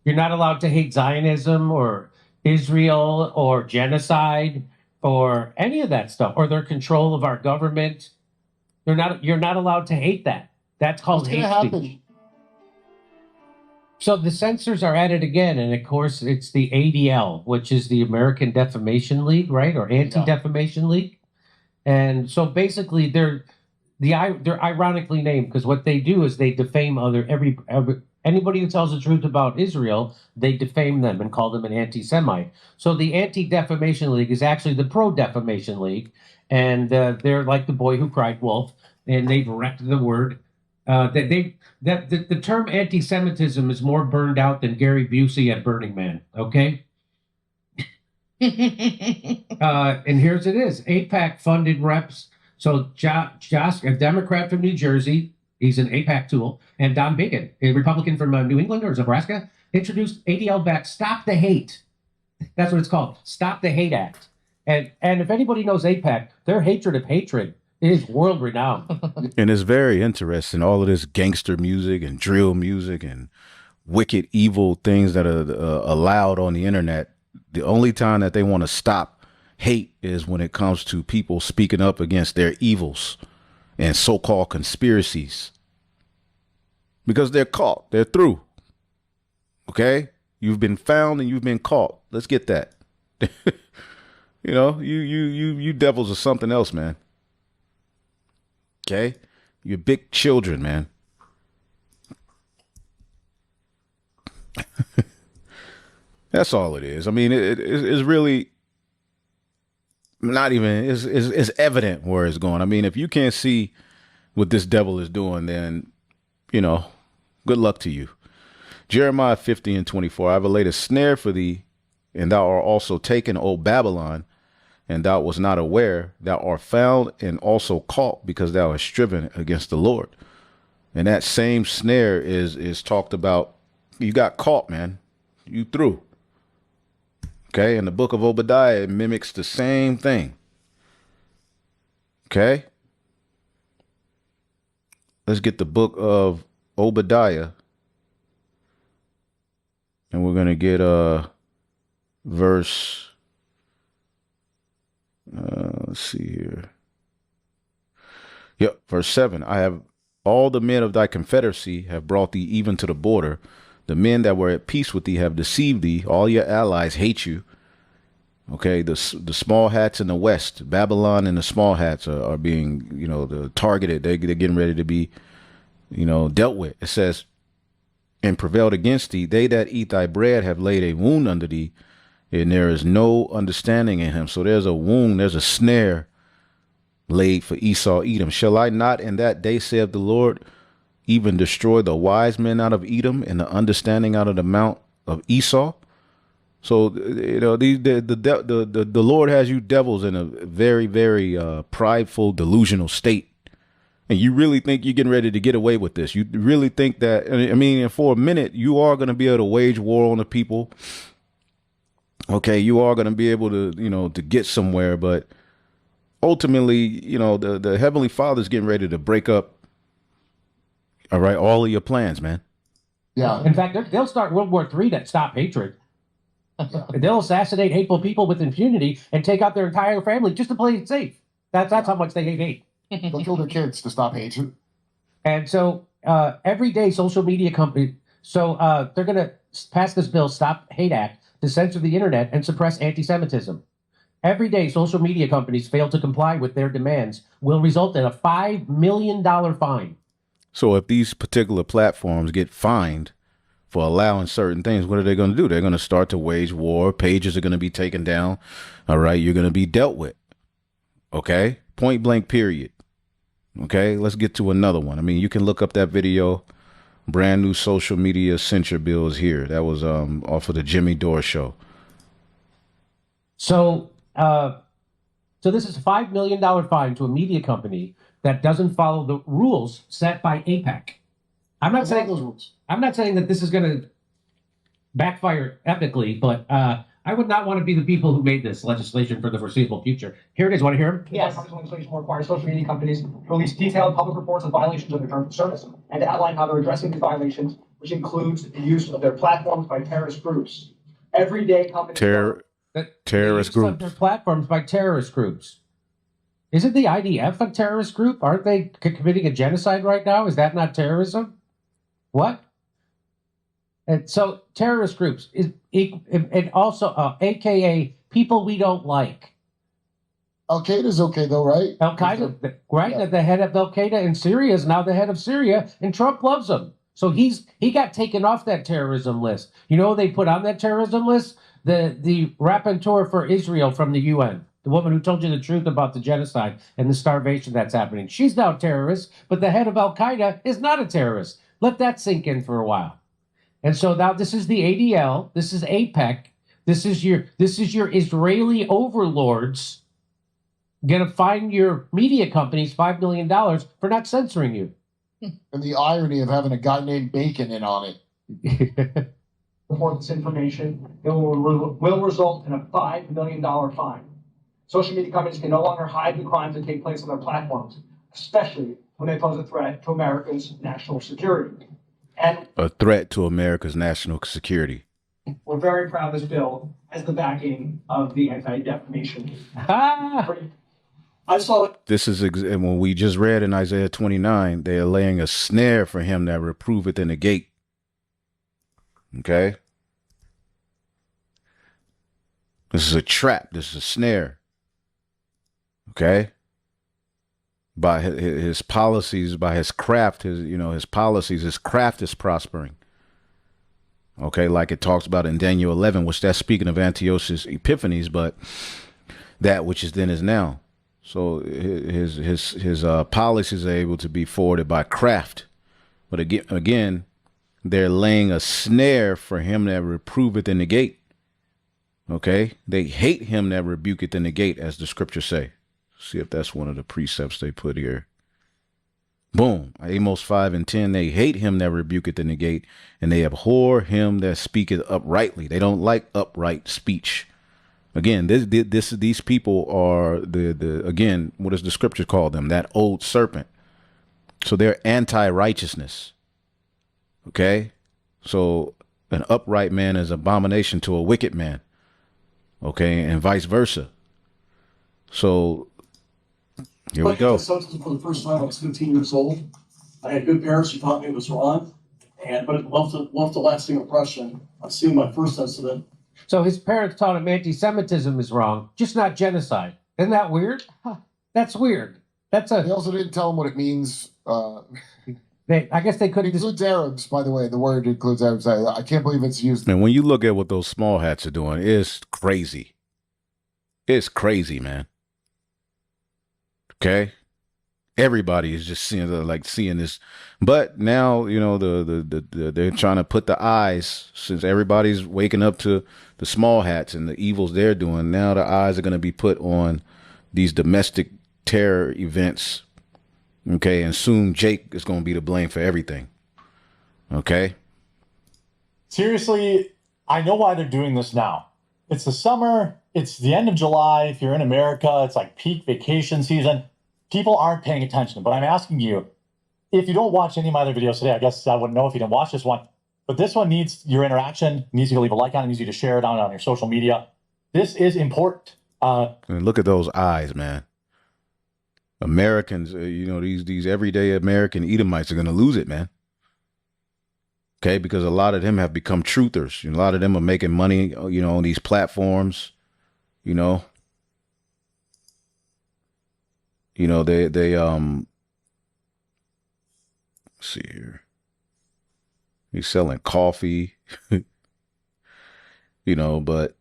I: You're not allowed to hate Zionism or Israel or genocide or any of that stuff, or their control of our government. You're not allowed to hate that. That's called hate speech. So the censors are at it again, and of course it's the ADL, which is the American Defamation League, right, or Anti-Defamation League. And so basically they're ironically named because what they do is they defame anybody who tells the truth about Israel, they defame them and call them an anti-Semite. So the Anti-Defamation League is actually the Pro-Defamation League, and they're like the boy who cried wolf, and they've wrecked the word. The term anti-Semitism is more burned out than Gary Busey at Burning Man. Okay. And here's it is. AIPAC funded reps. So Josh, a Democrat from New Jersey, he's an AIPAC tool, and Don Biggin, a Republican from New England or Nebraska, introduced ADL-backed Stop the Hate. That's what it's called. Stop the Hate Act. And if anybody knows AIPAC, their hatred of hatred is world renowned.
A: And it's very interesting, all of this gangster music and drill music and wicked, evil things that are allowed on the internet. The only time that they want to stop hate is when it comes to people speaking up against their evils and so-called conspiracies. Because they're caught. They're through. Okay? You've been found and you've been caught. Let's get that. You know, you devils are something else, man. Okay? You're big children, man. That's all it is. I mean, it's really not even, it's evident where it's going. I mean, if you can't see what this devil is doing, then, you know, good luck to you. Jeremiah 50:24, I have laid a snare for thee, and thou art also taken, O Babylon, and thou was not aware, thou art found and also caught, because thou hast striven against the Lord. And that same snare is talked about. You got caught, man. You through. Okay, in the book of Obadiah, it mimics the same thing. Okay. Let's get the book of Obadiah. And we're going to get verse, let's see here. Yep, verse 7. I have all the men of thy confederacy have brought thee even to the border. The men that were at peace with thee have deceived thee. All your allies hate you. Okay, the small hats in the west, Babylon and the small hats are being, you know, targeted. They're getting ready to be, you know, dealt with. It says, and prevailed against thee. They that eat thy bread have laid a wound under thee, and there is no understanding in him. So there's a wound, there's a snare laid for Esau, Edom. Shall I not in that day, saith the Lord, even destroy the wise men out of Edom and the understanding out of the mount of Esau? So, you know, the Lord has you devils in a very, very prideful, delusional state. And you really think you're getting ready to get away with this? You really think that, I mean, for a minute, you are going to be able to wage war on the people. Okay, you are going to be able to, you know, to get somewhere. But ultimately, you know, the Heavenly Father's getting ready to break up, all right, all of your plans, man.
I: Yeah. In fact, they'll start World War III to stop hatred. They'll assassinate hateful people with impunity and take out their entire family just to play it safe. That's how much they hate.
J: They'll kill their kids to stop hate.
I: And so every day social media companies, they're going to pass this bill, Stop Hate Act, to censor the internet and suppress anti-Semitism. Every day social media companies fail to comply with their demands will result in a $5 million fine.
A: So if these particular platforms get fined for allowing certain things, what are they going to do? They're going to start to wage war. Pages are going to be taken down. All right. You're going to be dealt with. Okay. Point blank, period. Okay. Let's get to another one. I mean, you can look up that video. Brand new social media censure bill is here. That was off of the Jimmy Dore show.
I: So, so this is a $5 million fine to a media company that doesn't follow the rules set by APEC. I'm not saying
J: those rules.
I: I'm not saying that this is going to backfire ethically, but I would not want to be the people who made this legislation for the foreseeable future. Here it is. Want to hear him?
K: Yes. This legislation requires social media companies to release detailed public reports of violations of their terms of service and to outline how they're addressing these violations, which includes the use of their platforms by terrorist groups. Everyday companies.
A: Terrorist groups.
I: Their platforms by terrorist groups. Isn't the IDF a terrorist group? Aren't they committing a genocide right now? Is that not terrorism? What? And so terrorist groups is and also AKA people we don't like.
J: Al Qaeda's okay though, right?
I: Al Qaeda, right?
J: Yeah.
I: The head of Al Qaeda in Syria is now the head of Syria, and Trump loves him. So he got taken off that terrorism list. You know what they put on that terrorism list? The rapporteur for Israel from the UN, the woman who told you the truth about the genocide and the starvation that's happening. She's now a terrorist, but the head of Al Qaeda is not a terrorist. Let that sink in for a while. And so now this is the ADL, this is APEC, this is your Israeli overlords gonna fine your media companies $5 million for not censoring you.
J: And the irony of having a guy named Bacon in on it.
K: Report this information, it will result in a $5 million fine. Social media companies can no longer hide the crimes that take place on their platforms, especially when they pose a threat to America's national security. And
A: A threat to America's national security.
K: we're very proud this bill has the backing of the Anti-Defamation.
I: Ah!
K: I saw it.
A: This is and when we just read in Isaiah 29, they are laying a snare for him that reproveth in the gate. Okay? This is a trap. This is a snare. Okay? By his policies, by his craft, his policies, his craft is prospering. Okay, like it talks about in Daniel 11, which that's speaking of Antiochus Epiphanes, but that which is then is now. So his policies are able to be forwarded by craft. But again, they're laying a snare for him that reproveth in the gate. Okay, they hate him that rebuketh in the gate, as the scriptures say. See if that's one of the precepts they put here. Boom. Amos 5:10. They hate him that rebuketh in the gate, and they abhor him that speaketh uprightly. They don't like upright speech. Again, these people are again, what does the scripture call them? That old serpent. So they're anti-righteousness. Okay? So an upright man is abomination to a wicked man. Okay? And vice versa. So here we go.
L: Something for the first time, I was 15 years old. I had good parents who taught me it was wrong, but it left a lasting impression on seeing my first incident.
I: So his parents taught him anti-Semitism is wrong, just not genocide. Isn't that weird? Huh. That's weird. They
J: also didn't tell him what it means.
I: I guess they couldn't.
J: It includes Arabs, by the way. The word includes Arabs. I can't believe it's used.
A: And when you look at what those small hats are doing, it's crazy. It's crazy, man. Okay, everybody is just seeing this, but now they're trying to put the eyes, since everybody's waking up to the small hats and the evils they're doing. Now the eyes are going to be put on these domestic terror events. Okay, and soon Jake is going to be to blame for everything. Okay.
M: Seriously, I know why they're doing this now. It's the summer. It's the end of July. If you're in America, it's like peak vacation season. People aren't paying attention. But I'm asking you, if you don't watch any of my other videos today, I guess I wouldn't know if you didn't watch this one. But this one needs your interaction, needs you to leave a like on it, needs you to share it on your social media. This is important.
A: And look at those eyes, man. Americans, these everyday American Edomites are going to lose it, man. Okay, because a lot of them have become truthers. A lot of them are making money, on these platforms. Let's see here. He's selling coffee, but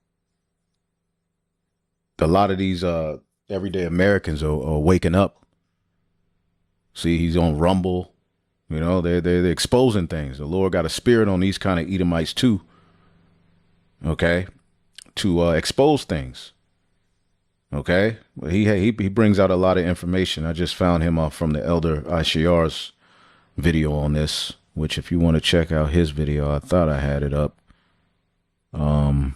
A: a lot of these everyday Americans are waking up. See, he's on Rumble. They're exposing things. The Lord got a spirit on these kind of Edomites too. Okay, to expose things. Okay, he brings out a lot of information. I just found him from the Elder Ishiar's video on this, which if you want to check out his video, I thought I had it up. I'm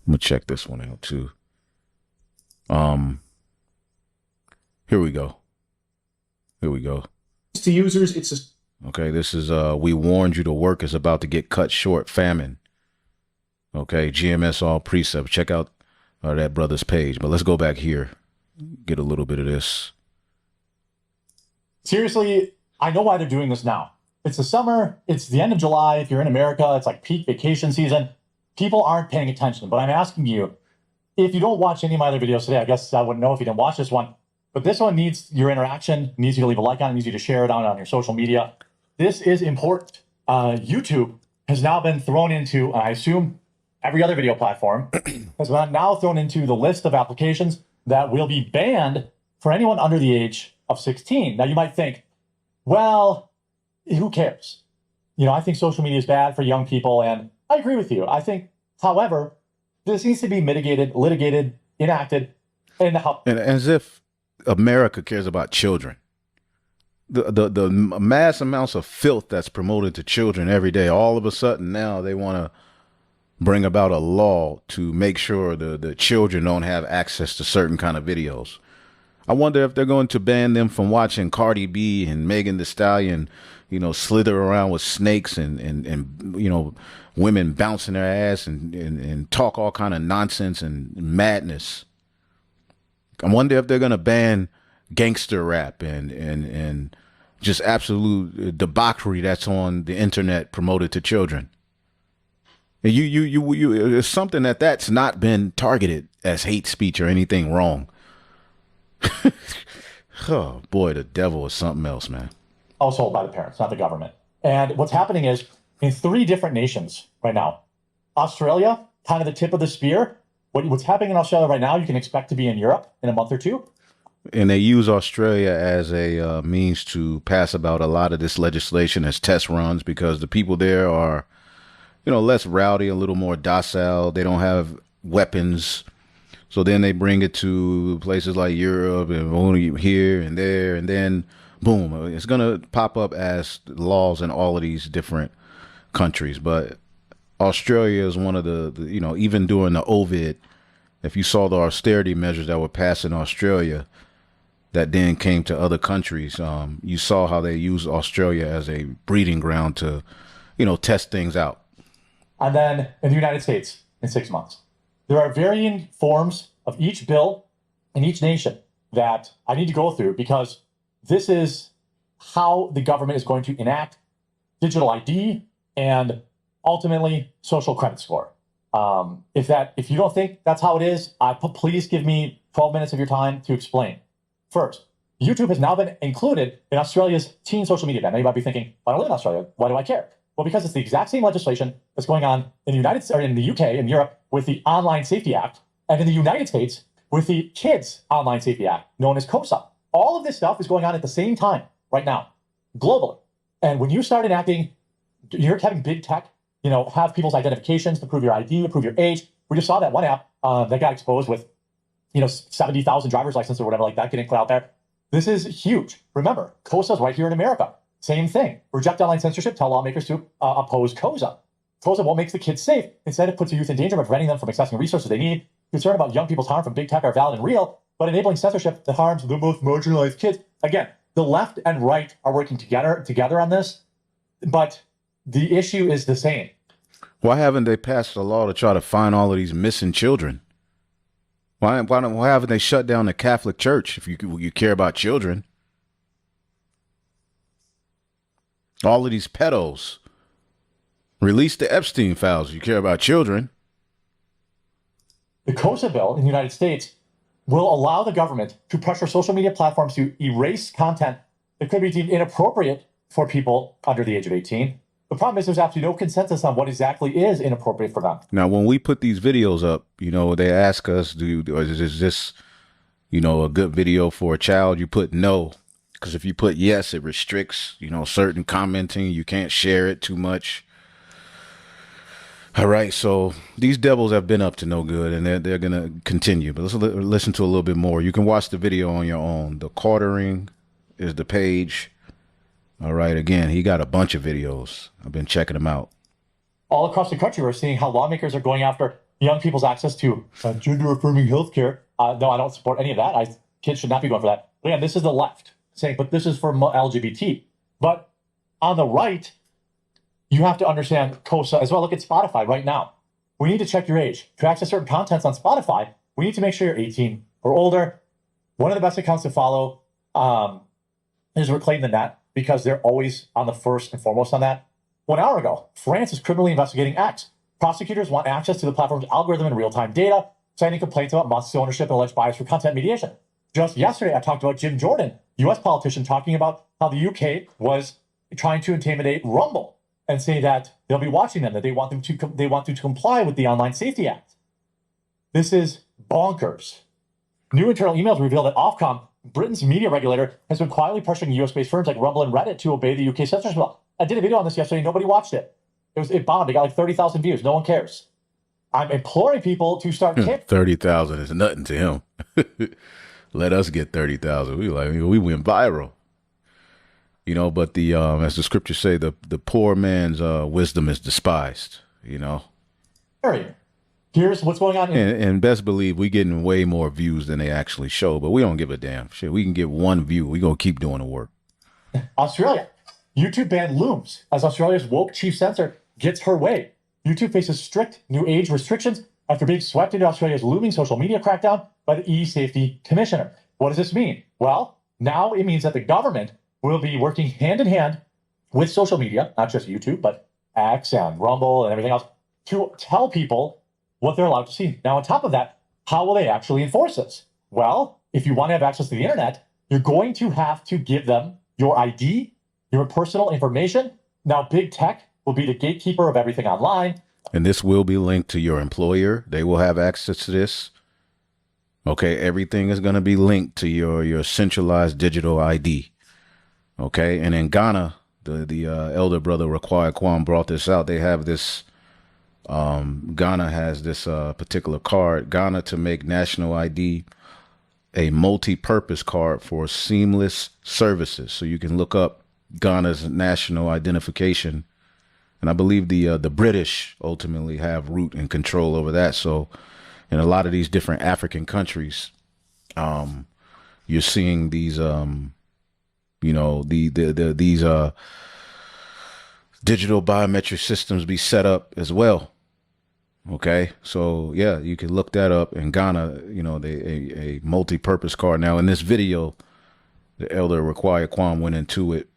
A: gonna check this one out too. Here we go.
E: To users, it's just
A: okay. This is we warned you the work is about to get cut short. Famine. Okay, GMS all precept. Check out that brother's page. But let's go back here. Get a little bit of this.
M: Seriously, I know why they're doing this now. It's the summer. It's the end of July. If you're in America, it's like peak vacation season. People aren't paying attention. But I'm asking you, if you don't watch any of my other videos today, I guess I wouldn't know if you didn't watch this one. But this one needs your interaction, needs you to leave a like on it, needs you to share it on your social media. This is important. YouTube has now been thrown into, I assume, every other video platform has been now thrown into the list of applications that will be banned for anyone under the age of 16. Now, you might think, well, who cares? I think social media is bad for young people, and I agree with you. I think, however, this needs to be mitigated, litigated, enacted, and
A: as if America cares about children. The mass amounts of filth that's promoted to children every day, all of a sudden now they want to bring about a law to make sure the children don't have access to certain kind of videos. I wonder if they're going to ban them from watching Cardi B and Megan Thee Stallion, slither around with snakes and women bouncing their ass and talk all kind of nonsense and madness. I wonder if they're going to ban gangster rap and just absolute debauchery that's on the internet promoted to children. You it's something that's not been targeted as hate speech or anything wrong. Oh boy, the devil is something else, man.
M: household by the parents, not the government. And what's happening is in 3 different nations right now, Australia, kind of the tip of the spear. What's happening in Australia right now, you can expect to be in Europe in a month or 2.
A: And they use Australia as a means to pass about a lot of this legislation as test runs because the people there are, less rowdy, a little more docile. They don't have weapons. So then they bring it to places like Europe and only here and there. And then, boom, it's going to pop up as laws in all of these different countries. But Australia is one of the even during the COVID, if you saw the austerity measures that were passed in Australia, that then came to other countries, you saw how they used Australia as a breeding ground to, test things out.
M: And then in the United States, in 6 months, there are varying forms of each bill in each nation that I need to go through because this is how the government is going to enact digital ID and ultimately social credit score. If you don't think that's how it is, please give me 12 minutes of your time to explain. First, YouTube has now been included in Australia's teen social media ban. Now you might be thinking, I don't live in Australia. Why do I care? Well, because it's the exact same legislation that's going on in the in the UK, in Europe, with the Online Safety Act, and in the United States with the Kids Online Safety Act, known as COSA. All of this stuff is going on at the same time right now, globally. And when you start enacting, you're having big tech, have people's identifications to prove your ID, to prove your age. We just saw that one app that got exposed with, 70,000 driver's licenses or whatever like that getting put out there. This is huge. Remember, COSA is right here in America. Same thing. Reject online censorship. Tell lawmakers to oppose COSA. COSA won't make the kids safe. Instead, it puts the youth in danger by preventing them from accessing resources they need. Concern about young people's harm from big tech are valid and real, but enabling censorship that harms the most marginalized kids. Again, the left and right are working together on this, but the issue is the same.
A: Why haven't they passed a law to try to find all of these missing children? Why haven't they shut down the Catholic Church if you care about children? All of these pedos. Release the Epstein files if you care about children.
M: The COSA bill in the United States will allow the government to pressure social media platforms to erase content It could be deemed inappropriate for people under the age of 18. The problem is there's absolutely no consensus on what exactly is inappropriate for them.
A: Now, when we put these videos up, they ask us, is this, a good video for a child? You put no, because if you put yes, it restricts, certain commenting. You can't share it too much. All right, so these devils have been up to no good, and they're going to continue. But let's listen to a little bit more. You can watch the video on your own. The quartering is the page. All right, again, he got a bunch of videos. I've been checking them out.
M: All across the country, we're seeing how lawmakers are going after young people's access to gender-affirming healthcare. No, I don't support any of that. Kids should not be going for that. But yeah, this is the left saying, but this is for LGBT. But on the right, you have to understand COSA as well. Look at Spotify right now. We need to check your age. To access certain contents on Spotify, we need to make sure you're 18 or older. One of the best accounts to follow is Reclaim the Net, because they're always on the first and foremost on that. 1 hour ago, France is criminally investigating X. Prosecutors want access to the platform's algorithm and real-time data, citing complaints about Musk's ownership and alleged bias for content mediation. Just yesterday, I talked about Jim Jordan, U.S. politician, talking about how the UK was trying to intimidate Rumble and say that they'll be watching them, that they want them to comply with the Online Safety Act. This is bonkers. New internal emails reveal that Ofcom, Britain's media regulator, has been quietly pressuring US-based firms like Rumble and Reddit to obey the UK censorship law. I did a video on this yesterday. Nobody watched it. It bombed. It got like 30,000 views. No one cares. I'm imploring people to start.
A: 30,000 is nothing to him. Let us get 30,000. We went viral. But the as the scriptures say, the poor man's wisdom is despised.
M: Here's what's going on.
A: And best believe we getting way more views than they actually show, but we don't give a damn. Shit, we can get one view. We gonna keep doing the work.
M: Australia. YouTube ban looms as Australia's woke chief censor gets her way. YouTube faces strict new age restrictions after being swept into Australia's looming social media crackdown by the e-safety commissioner. What does this mean? Well, now it means that the government will be working hand in hand with social media, not just YouTube, but X and Rumble and everything else, to tell people what they're allowed to see. Now, on top of that, how will they actually enforce this? Well, if you want to have access to the internet, you're going to have to give them your ID, your personal information. Now, big tech will be the gatekeeper of everything online.
A: And this will be linked to your employer. They will have access to this. Okay, everything is going to be linked to your centralized digital ID. Okay, and in Ghana, the elder brother Raquai Kwam brought this out. They have this, Ghana has this particular card, Ghana to make national ID a multi-purpose card for seamless services. So you can look up Ghana's national identification. And I believe the British ultimately have root and control over that. So in a lot of these different African countries, you're seeing these, these digital biometric systems be set up as well. Okay, so yeah, you can look that up in Ghana. A multi-purpose card. Now in this video, the elder Raquai Kwam went into it.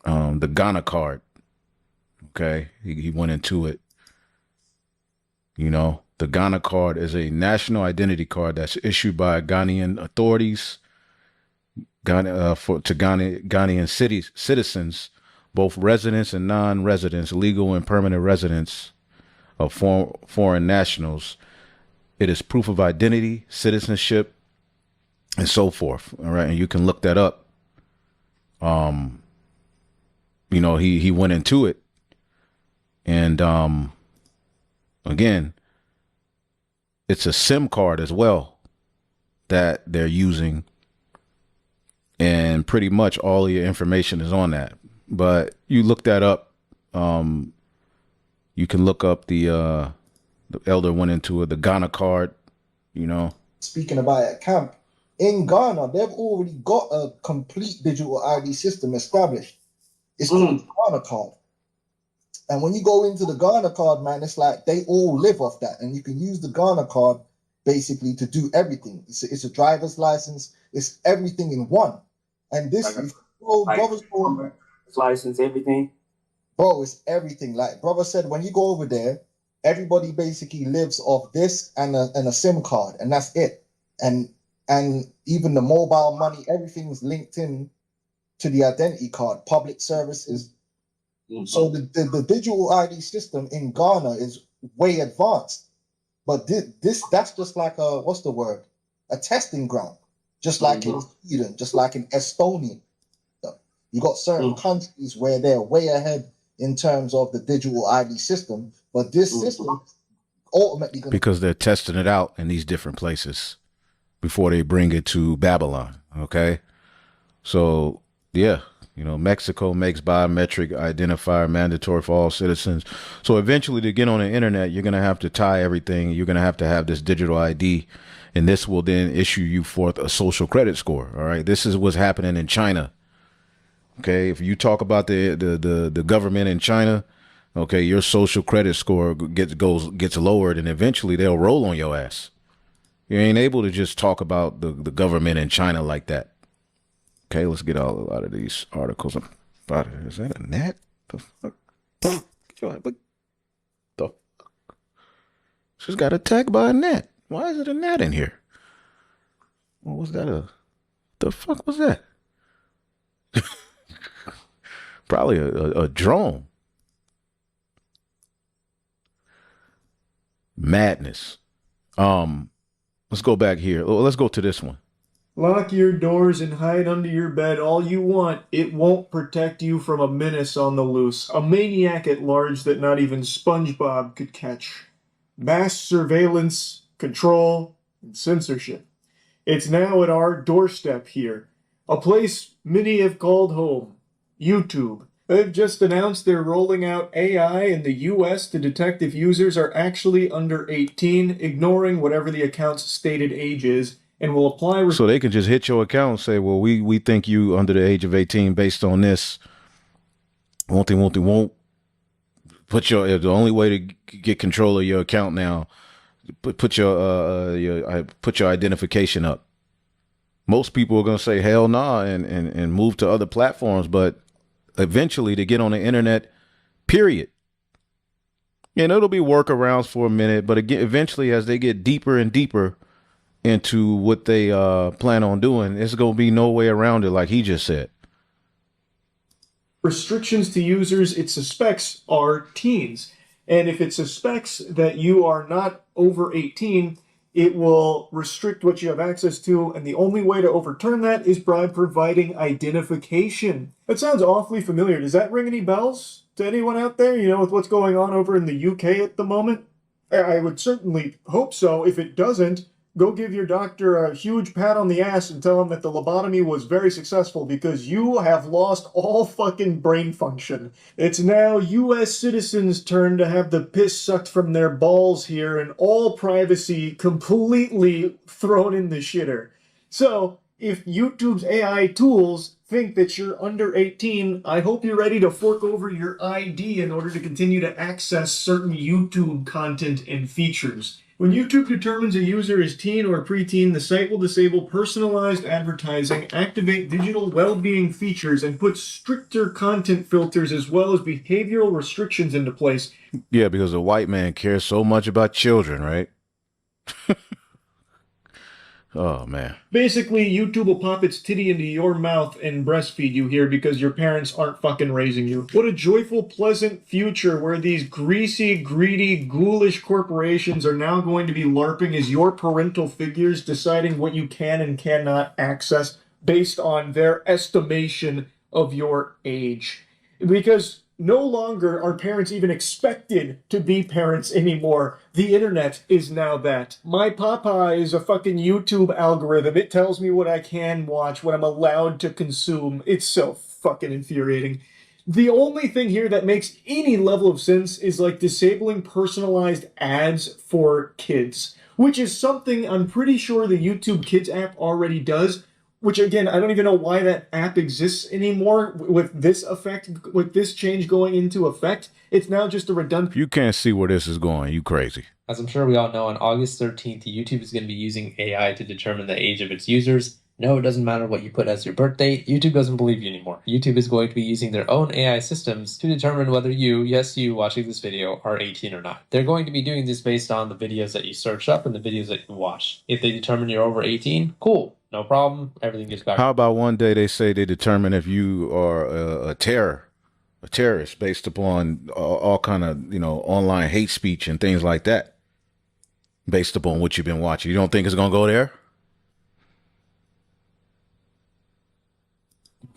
A: The Ghana card. Okay, he went into it. The Ghana card is a national identity card that's issued by Ghanaian authorities to Ghanaian citizens, both residents and non-residents, legal and permanent residents of foreign nationals. It is proof of identity, citizenship, and so forth. All right, and you can look that up. He went into it, and again, it's a SIM card as well that they're using, and pretty much all of your information is on that. But you look that up. You can look up the elder went into it, the Ghana card,
N: Speaking about at camp, in Ghana, they've already got a complete digital ID system established. It's called the Ghana card. And when you go into the Ghana card, man, it's like they all live off that. And you can use the Ghana card basically to do everything. It's a driver's license. It's everything in one. And this is,
O: license, everything.
N: Bro, it's everything. Like brother said, when you go over there, everybody basically lives off this and a SIM card, and that's it. And even the mobile money, everything's linked in to the identity card, public services. So the digital ID system in Ghana is way advanced. But that's just like a, what's the word? A testing ground. Just like in Sweden, just like in Estonia. You got certain countries where they're way ahead in terms of the digital ID system, but this system ultimately
A: because they're testing it out in these different places before they bring it to Babylon. Okay, so yeah, you know, Mexico makes biometric identifier mandatory for all citizens. So eventually, to get on the internet, you're gonna have to tie everything. You're gonna have to have this digital ID, and this will then issue you forth a social credit score. All right, this is what's happening in China. Okay, if you talk about the government in China, okay, your social credit score gets lowered, and eventually they'll roll on your ass. You ain't able to just talk about the government in China like that. Okay, let's get a lot of these articles about it. Is that a gnat? The fuck? What the fuck? She's got attacked by a gnat. Why is it a gnat in here? What was that? The fuck was that? Probably a drone. Madness. Let's go back here. Let's go to this one.
O: Lock your doors and hide under your bed all you want. It won't protect you from a menace on the loose. A maniac at large that not even SpongeBob could catch. Mass surveillance, control, and censorship. It's now at our doorstep here. A place many have called home. YouTube. They've just announced they're rolling out AI in the US to detect if users are actually under 18, ignoring whatever the account's stated age is, and will apply...
A: So they can just hit your account and say, well, we think you under the age of 18 based on this. Won't. Put your, the only way to get control of your account now, put your identification up. Most people are going to say hell nah and move to other platforms, but eventually to get on the internet, period. And it'll be workarounds for a minute, but again, eventually as they get deeper and deeper into what they plan on doing, there's going to be no way around it, like he just said.
O: Restrictions to users it suspects are teens. And if it suspects that you are not over 18, it will restrict what you have access to, and the only way to overturn that is by providing identification. That sounds awfully familiar. Does that ring any bells to anyone out there, you know, with what's going on over in the UK at the moment? I would certainly hope so. If it doesn't, go give your doctor a huge pat on the ass and tell him that the lobotomy was very successful because you have lost all fucking brain function. It's now US citizens' turn to have the piss sucked from their balls here and all privacy completely thrown in the shitter. So, if YouTube's AI tools think that you're under 18, I hope you're ready to fork over your ID in order to continue to access certain YouTube content and features. When YouTube determines a user is teen or preteen, the site will disable personalized advertising, activate digital well-being features, and put stricter content filters as well as behavioral restrictions into place.
A: Yeah, because the white man cares so much about children, right? Oh, man.
O: Basically, YouTube will pop its titty into your mouth and breastfeed you here because your parents aren't fucking raising you. What a joyful, pleasant future where these greasy, greedy, ghoulish corporations are now going to be LARPing as your parental figures, deciding what you can and cannot access based on their estimation of your age. Because no longer are parents even expected to be parents anymore. The internet is now that. My papa is a fucking YouTube algorithm. It tells me what I can watch, what I'm allowed to consume. It's so fucking infuriating. The only thing here that makes any level of sense is like disabling personalized ads for kids, which is something I'm pretty sure the YouTube Kids app already does. Which, again, I don't even know why that app exists anymore with this effect, with this change going into effect. It's now just a redundant...
A: You can't see where this is going. You crazy.
P: As I'm sure we all know, on August 13th, YouTube is going to be using AI to determine the age of its users. No, it doesn't matter what you put as your birth date. YouTube doesn't believe you anymore. YouTube is going to be using their own AI systems to determine whether you, yes, you watching this video, are 18 or not. They're going to be doing this based on the videos that you search up and the videos that you watch. If they determine you're over 18, cool. no problem. Everything gets back.
A: How about one day they say they determine if you are a terrorist based upon all kind of, online hate speech and things like that, based upon what you've been watching? You don't think it's going to go there?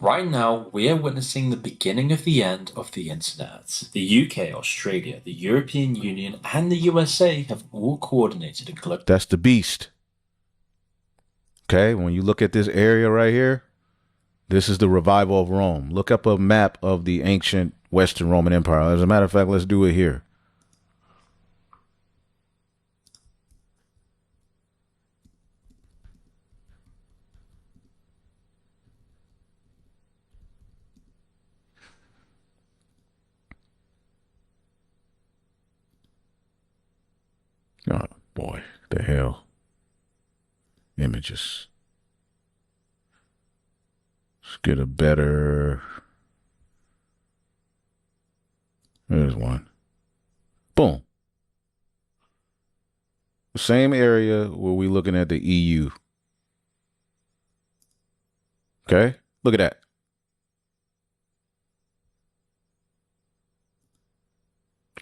Q: Right now, we are witnessing the beginning of the end of the internet. The UK, Australia, the European Union, and the USA have all coordinated a global...
A: That's the beast. Okay, when you look at this area right here, this is the revival of Rome. Look up a map of the ancient Western Roman Empire. As a matter of fact, let's do it here. Oh, boy, the hell. Images. Let's get a better... There's one. Boom. The same area where we're looking at the EU. Okay? Look at that.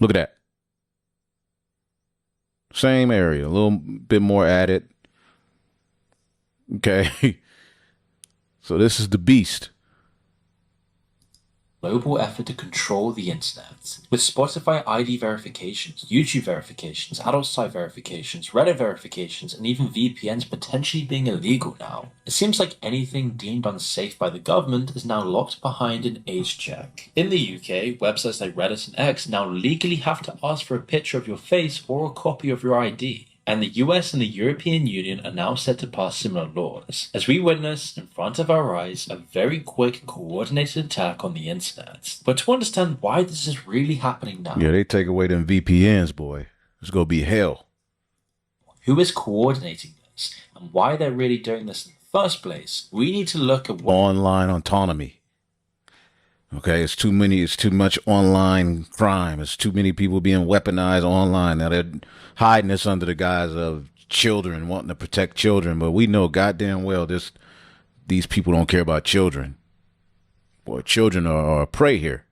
A: Look at that. Same area, a little bit more added. Okay. So this is the beast.
Q: Global effort to control the internet. With Spotify ID verifications, YouTube verifications, adult site verifications, Reddit verifications, and even VPNs potentially being illegal now, it seems like anything deemed unsafe by the government is now locked behind an age check. In the UK, websites like Reddit and X now legally have to ask for a picture of your face or a copy of your ID. And the US and the European Union are now set to pass similar laws, as we witness in front of our eyes a very quick, coordinated attack on the internet. But to understand why this is really happening now...
A: Yeah, they take away them VPNs, boy. It's gonna be hell.
Q: Who is coordinating this, and why they're really doing this in the first place, we need to look at what...
A: Online autonomy. Okay, it's too much online crime. It's too many people being weaponized online. Now they're hiding this under the guise of children, wanting to protect children. But we know goddamn well these people don't care about children. Boy, children are a prey here.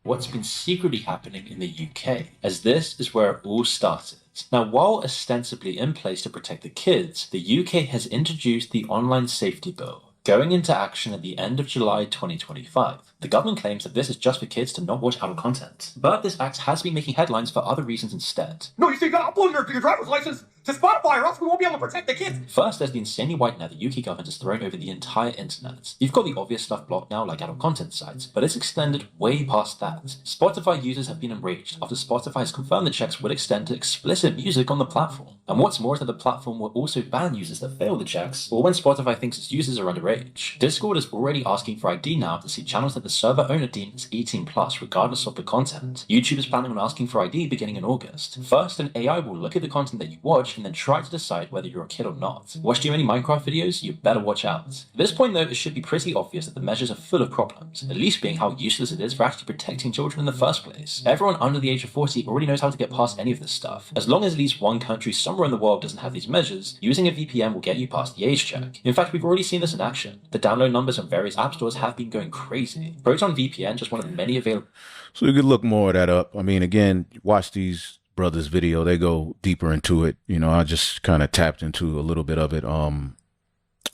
Q: What's been secretly happening in the UK, as this is where it all started. Now, while ostensibly in place to protect the kids, the UK has introduced the Online Safety Bill, going into action at the end of July 2025. The government claims that this is just for kids to not watch adult content. But this act has been making headlines for other reasons instead.
K: No, you see, you gotta upload your driver's license to Spotify or else we won't be able to protect the kids.
Q: First, there's the insanely wide net the UK government has thrown over the entire internet. You've got the obvious stuff blocked now, like adult content sites, but it's extended way past that. Spotify users have been enraged after Spotify has confirmed the checks would extend to explicit music on the platform. And what's more is that the platform will also ban users that fail the checks, or when Spotify thinks its users are underage. Discord is already asking for ID now to see channels that the server owner deems 18+, regardless of the content. YouTube is planning on asking for ID beginning in August. First, an AI will look at the content that you watch and then try to decide whether you're a kid or not. Watch too many Minecraft videos? You better watch out. At this point though, it should be pretty obvious that the measures are full of problems, at least being how useless it is for actually protecting children in the first place. Everyone under the age of 40 already knows how to get past any of this stuff. As long as at least one country somewhere in the world doesn't have these measures, using a VPN will get you past the age check. In fact, we've already seen this in action. The download numbers on various app stores have been going crazy. Proton VPN, just one of the many available.
A: So you could look more of that up. I mean, again, watch these brothers' video. They go deeper into it. I just kind of tapped into a little bit of it. Oh,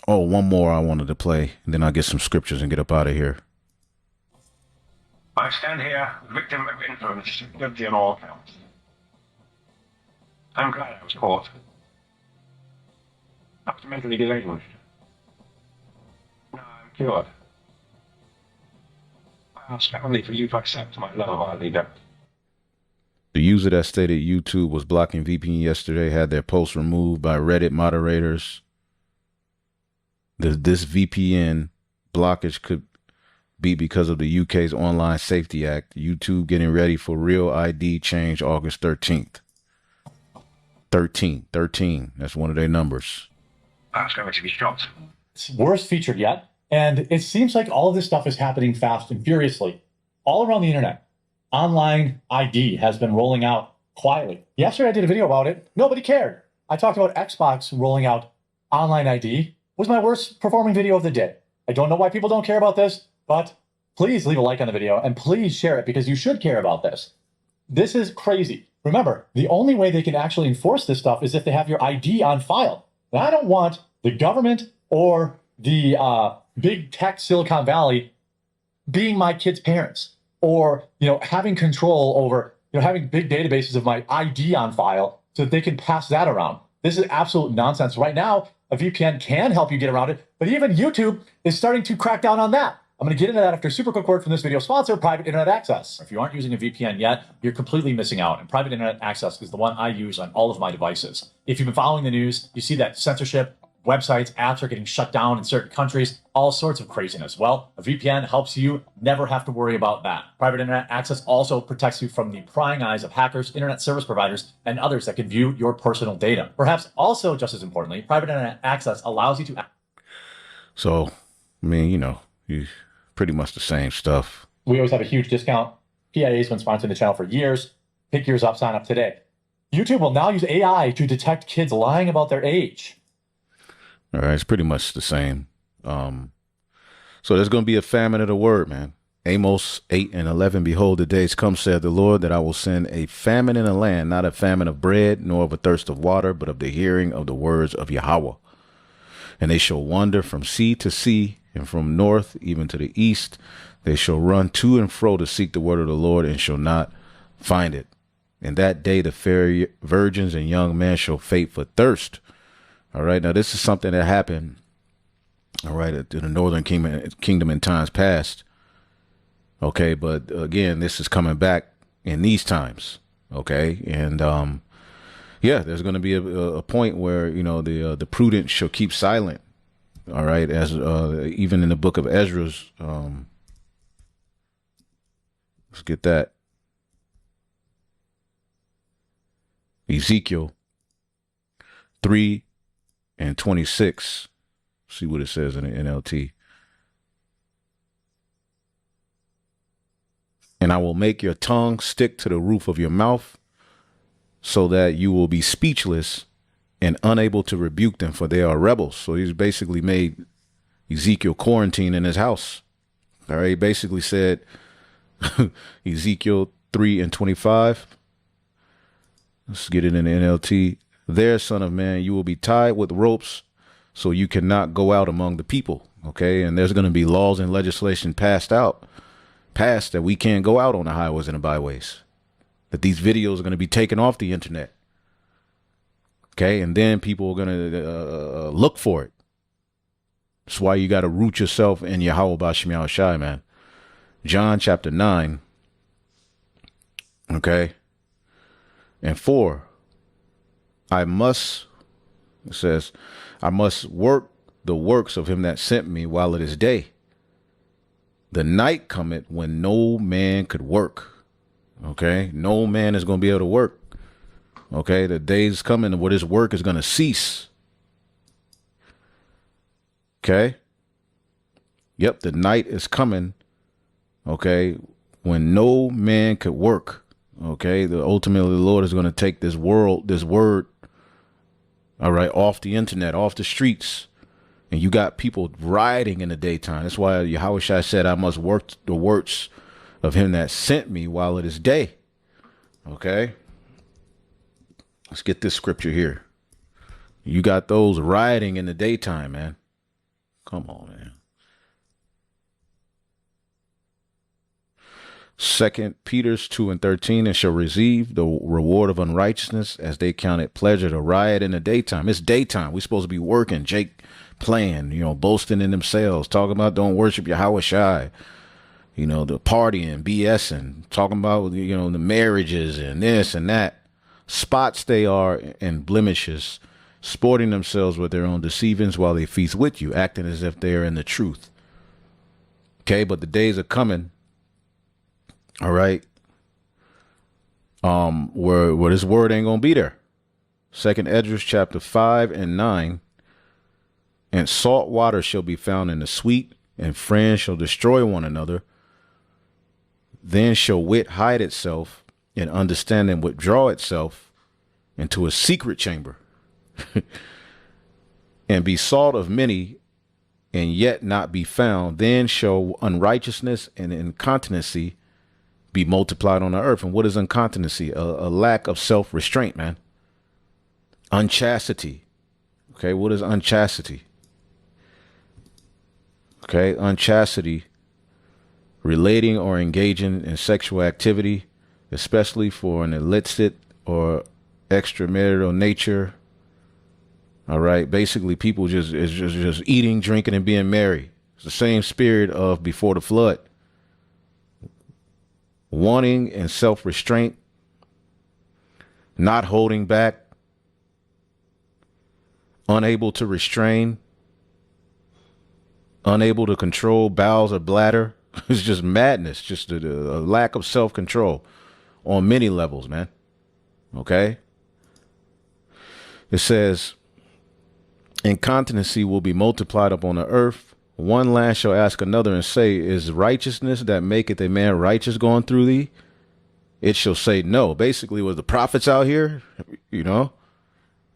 A: one more I wanted to play, and then I'll get some scriptures and get up out of here.
R: I stand here, victim of influence, guilty on all counts. I'm glad I was caught. I was mentally deranged. Now I'm cured. I ask only for you to accept my love of our leader.
A: The user that stated YouTube was blocking VPN yesterday had their post removed by Reddit moderators. This VPN blockage could be because of the UK's Online Safety Act. YouTube getting ready for real ID change August 13th. 13. That's one of their numbers.
R: I was going to be shot.
M: It's worst featured yet. And it seems like all of this stuff is happening fast and furiously all around the internet. Online ID has been rolling out quietly. Yesterday I did a video about it. Nobody cared. I talked about Xbox rolling out online ID. was my worst performing video of the day. I don't know why people don't care about this, but please leave a like on the video and please share it because you should care about this. This is crazy. Remember, the only way they can actually enforce this stuff is if they have your ID on file. And I don't want the government or the big tech Silicon Valley being my kids' parents, or having control over having big databases of my ID on file so that they can pass that around. This is absolute nonsense. Right now, a VPN can help you get around it, but even YouTube is starting to crack down on that. I'm going to get into that after a super quick word from this video sponsor, Private Internet Access. If you aren't using a VPN yet, you're completely missing out, and Private Internet Access is the one I use on all of my devices. If you've been following the news, you see that censorship, websites, apps are getting shut down in certain countries, all sorts of craziness. Well, a VPN helps you never have to worry about that. Private Internet Access also protects you from the prying eyes of hackers, internet service providers, and others that can view your personal data. Perhaps also, just as importantly, Private Internet Access allows you to...
A: So, I mean, you pretty much the same stuff.
M: We always have a huge discount. PIA has been sponsoring the channel for years. Pick yours up, sign up today. YouTube will now use AI to detect kids lying about their age.
A: All right, it's pretty much the same. So there's going to be a famine of the word, man. Amos 8:11, behold, the days come, saith the Lord, that I will send a famine in the land, not a famine of bread, nor of a thirst of water, but of the hearing of the words of Yahweh. And they shall wander from sea to sea, and from north even to the east. They shall run to and fro to seek the word of the Lord, and shall not find it. In that day the fair virgins and young men shall faint for thirst. All right, now this is something that happened, all right, in the northern kingdom in times past. Okay, but again, this is coming back in these times. Okay, and yeah, there's going to be a point where the prudent shall keep silent. All right, as even in the book of Ezra's, let's get that. Ezekiel 3:26. See what it says in the NLT. And I will make your tongue stick to the roof of your mouth, so that you will be speechless and unable to rebuke them, for they are rebels. So he's basically made Ezekiel quarantine in his house. All right, he basically said, Ezekiel 3:25. Let's get it in the NLT. There, son of man, you will be tied with ropes, so you cannot go out among the people. Okay, and there's going to be laws and legislation passed that we can't go out on the highways and the byways. That these videos are going to be taken off the internet. Okay, and then people are going to look for it. That's why you got to root yourself in Yahweh B'Shem Yahushai, man. John chapter 9. Okay. And 4. It says, I must work the works of him that sent me while it is day. The night cometh when no man could work. Okay. No man is going to be able to work. Okay. The day is coming where this work is going to cease. Okay. Yep. The night is coming. Okay. When no man could work. Okay. Ultimately the Lord is going to take this word, all right, off the internet, off the streets. And you got people rioting in the daytime. That's why Yahushua said, I must work the works of him that sent me while it is day. Okay. Let's get this scripture here. You got those rioting in the daytime, man. Come on, man. 2 Peter 2:13, and shall receive the reward of unrighteousness as they count it pleasure to riot in the daytime. It's daytime. We're supposed to be working. Jake playing, boasting in themselves, talking about don't worship Yahweh Shai, the partying, BSing, talking about, the marriages and this and that. Spots they are and blemishes, sporting themselves with their own deceivings while they feast with you, acting as if they are in the truth. Okay, but the days are coming. All right. Where this word ain't gonna be there. 2 Esdras chapter 5:9. And salt water shall be found in the sweet, and friends shall destroy one another. Then shall wit hide itself, and understanding withdraw itself into a secret chamber. and be sought of many, and yet not be found, then shall unrighteousness and incontinency be multiplied on the earth. And what is incontinency? A lack of self-restraint, man. Unchastity. Okay, what is unchastity? Okay, unchastity, relating or engaging in sexual activity, especially for an illicit or extramarital nature. All right, basically people just eating, drinking, and being merry. It's the same spirit of before the flood. Wanting and self-restraint, not holding back, unable to restrain, unable to control bowels or bladder. It's just madness, just a lack of self-control on many levels, man. Okay? It says, incontinency will be multiplied upon the earth. One last shall ask another and say, is righteousness that maketh a man righteous going through thee? It shall say no. Basically, was the prophets out here, you know?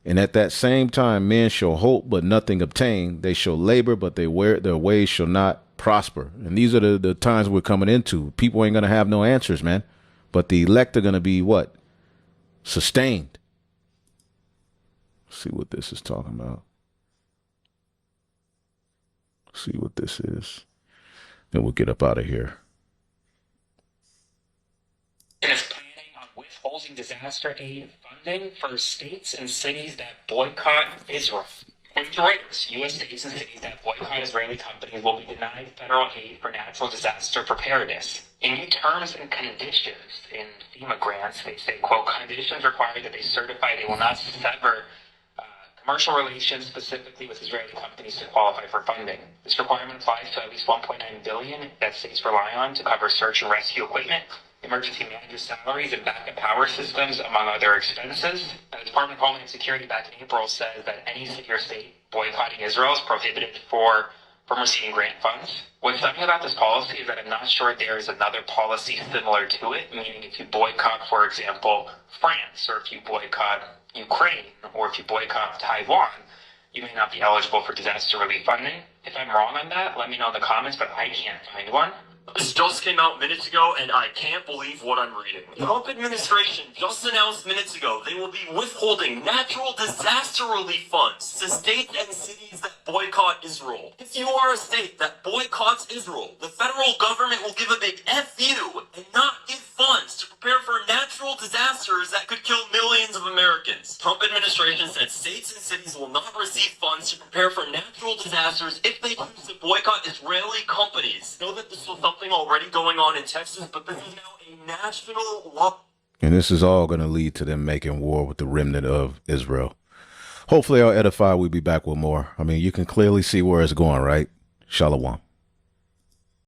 A: And at that same time, men shall hope, but nothing obtain. They shall labor, but their ways shall not prosper. And these are the times we're coming into. People ain't going to have no answers, man. But the elect are going to be what? Sustained. Let's see what this is talking about. See what this is. Then we'll get up out of here.
S: Is planning on withholding disaster aid funding for states and cities that boycott Israel. According to Reuters, U.S. states and cities that boycott Israeli companies will be denied federal aid for natural disaster preparedness. In new terms and conditions in FEMA grants, they say, quote, conditions require that they certify they will not sever commercial relations specifically with Israeli companies to qualify for funding. This requirement applies to at least $1.9 billion that states rely on to cover search and rescue equipment, emergency manager salaries, and backup power systems, among other expenses. The Department of Homeland Security back in April says that any city or state boycotting Israel is prohibited from receiving grant funds. What's funny about this policy is that I'm not sure there is another policy similar to it, meaning if you boycott, for example, France, or if you boycott Ukraine, or if you boycott Taiwan, you may not be eligible for disaster relief funding. If I'm wrong on that, let me know in the comments, but I can't find one.
T: This just came out minutes ago, and I can't believe what I'm reading. The Trump administration just announced minutes ago they will be withholding natural disaster relief funds to states and cities that boycott Israel. If you are a state that boycotts Israel, the federal government will give a big F you and not give funds to prepare for natural disasters that could kill millions of Americans. Trump administration said states and cities will not receive funds to prepare for natural disasters if they choose to boycott Israeli companies. Know that this was something already going on in Texas, but this is now a national law.
A: And this is all going to lead to them making war with the remnant of Israel. Hopefully I'll edify. We'll be back with more. I mean, you can clearly see where it's going, right? Shalom.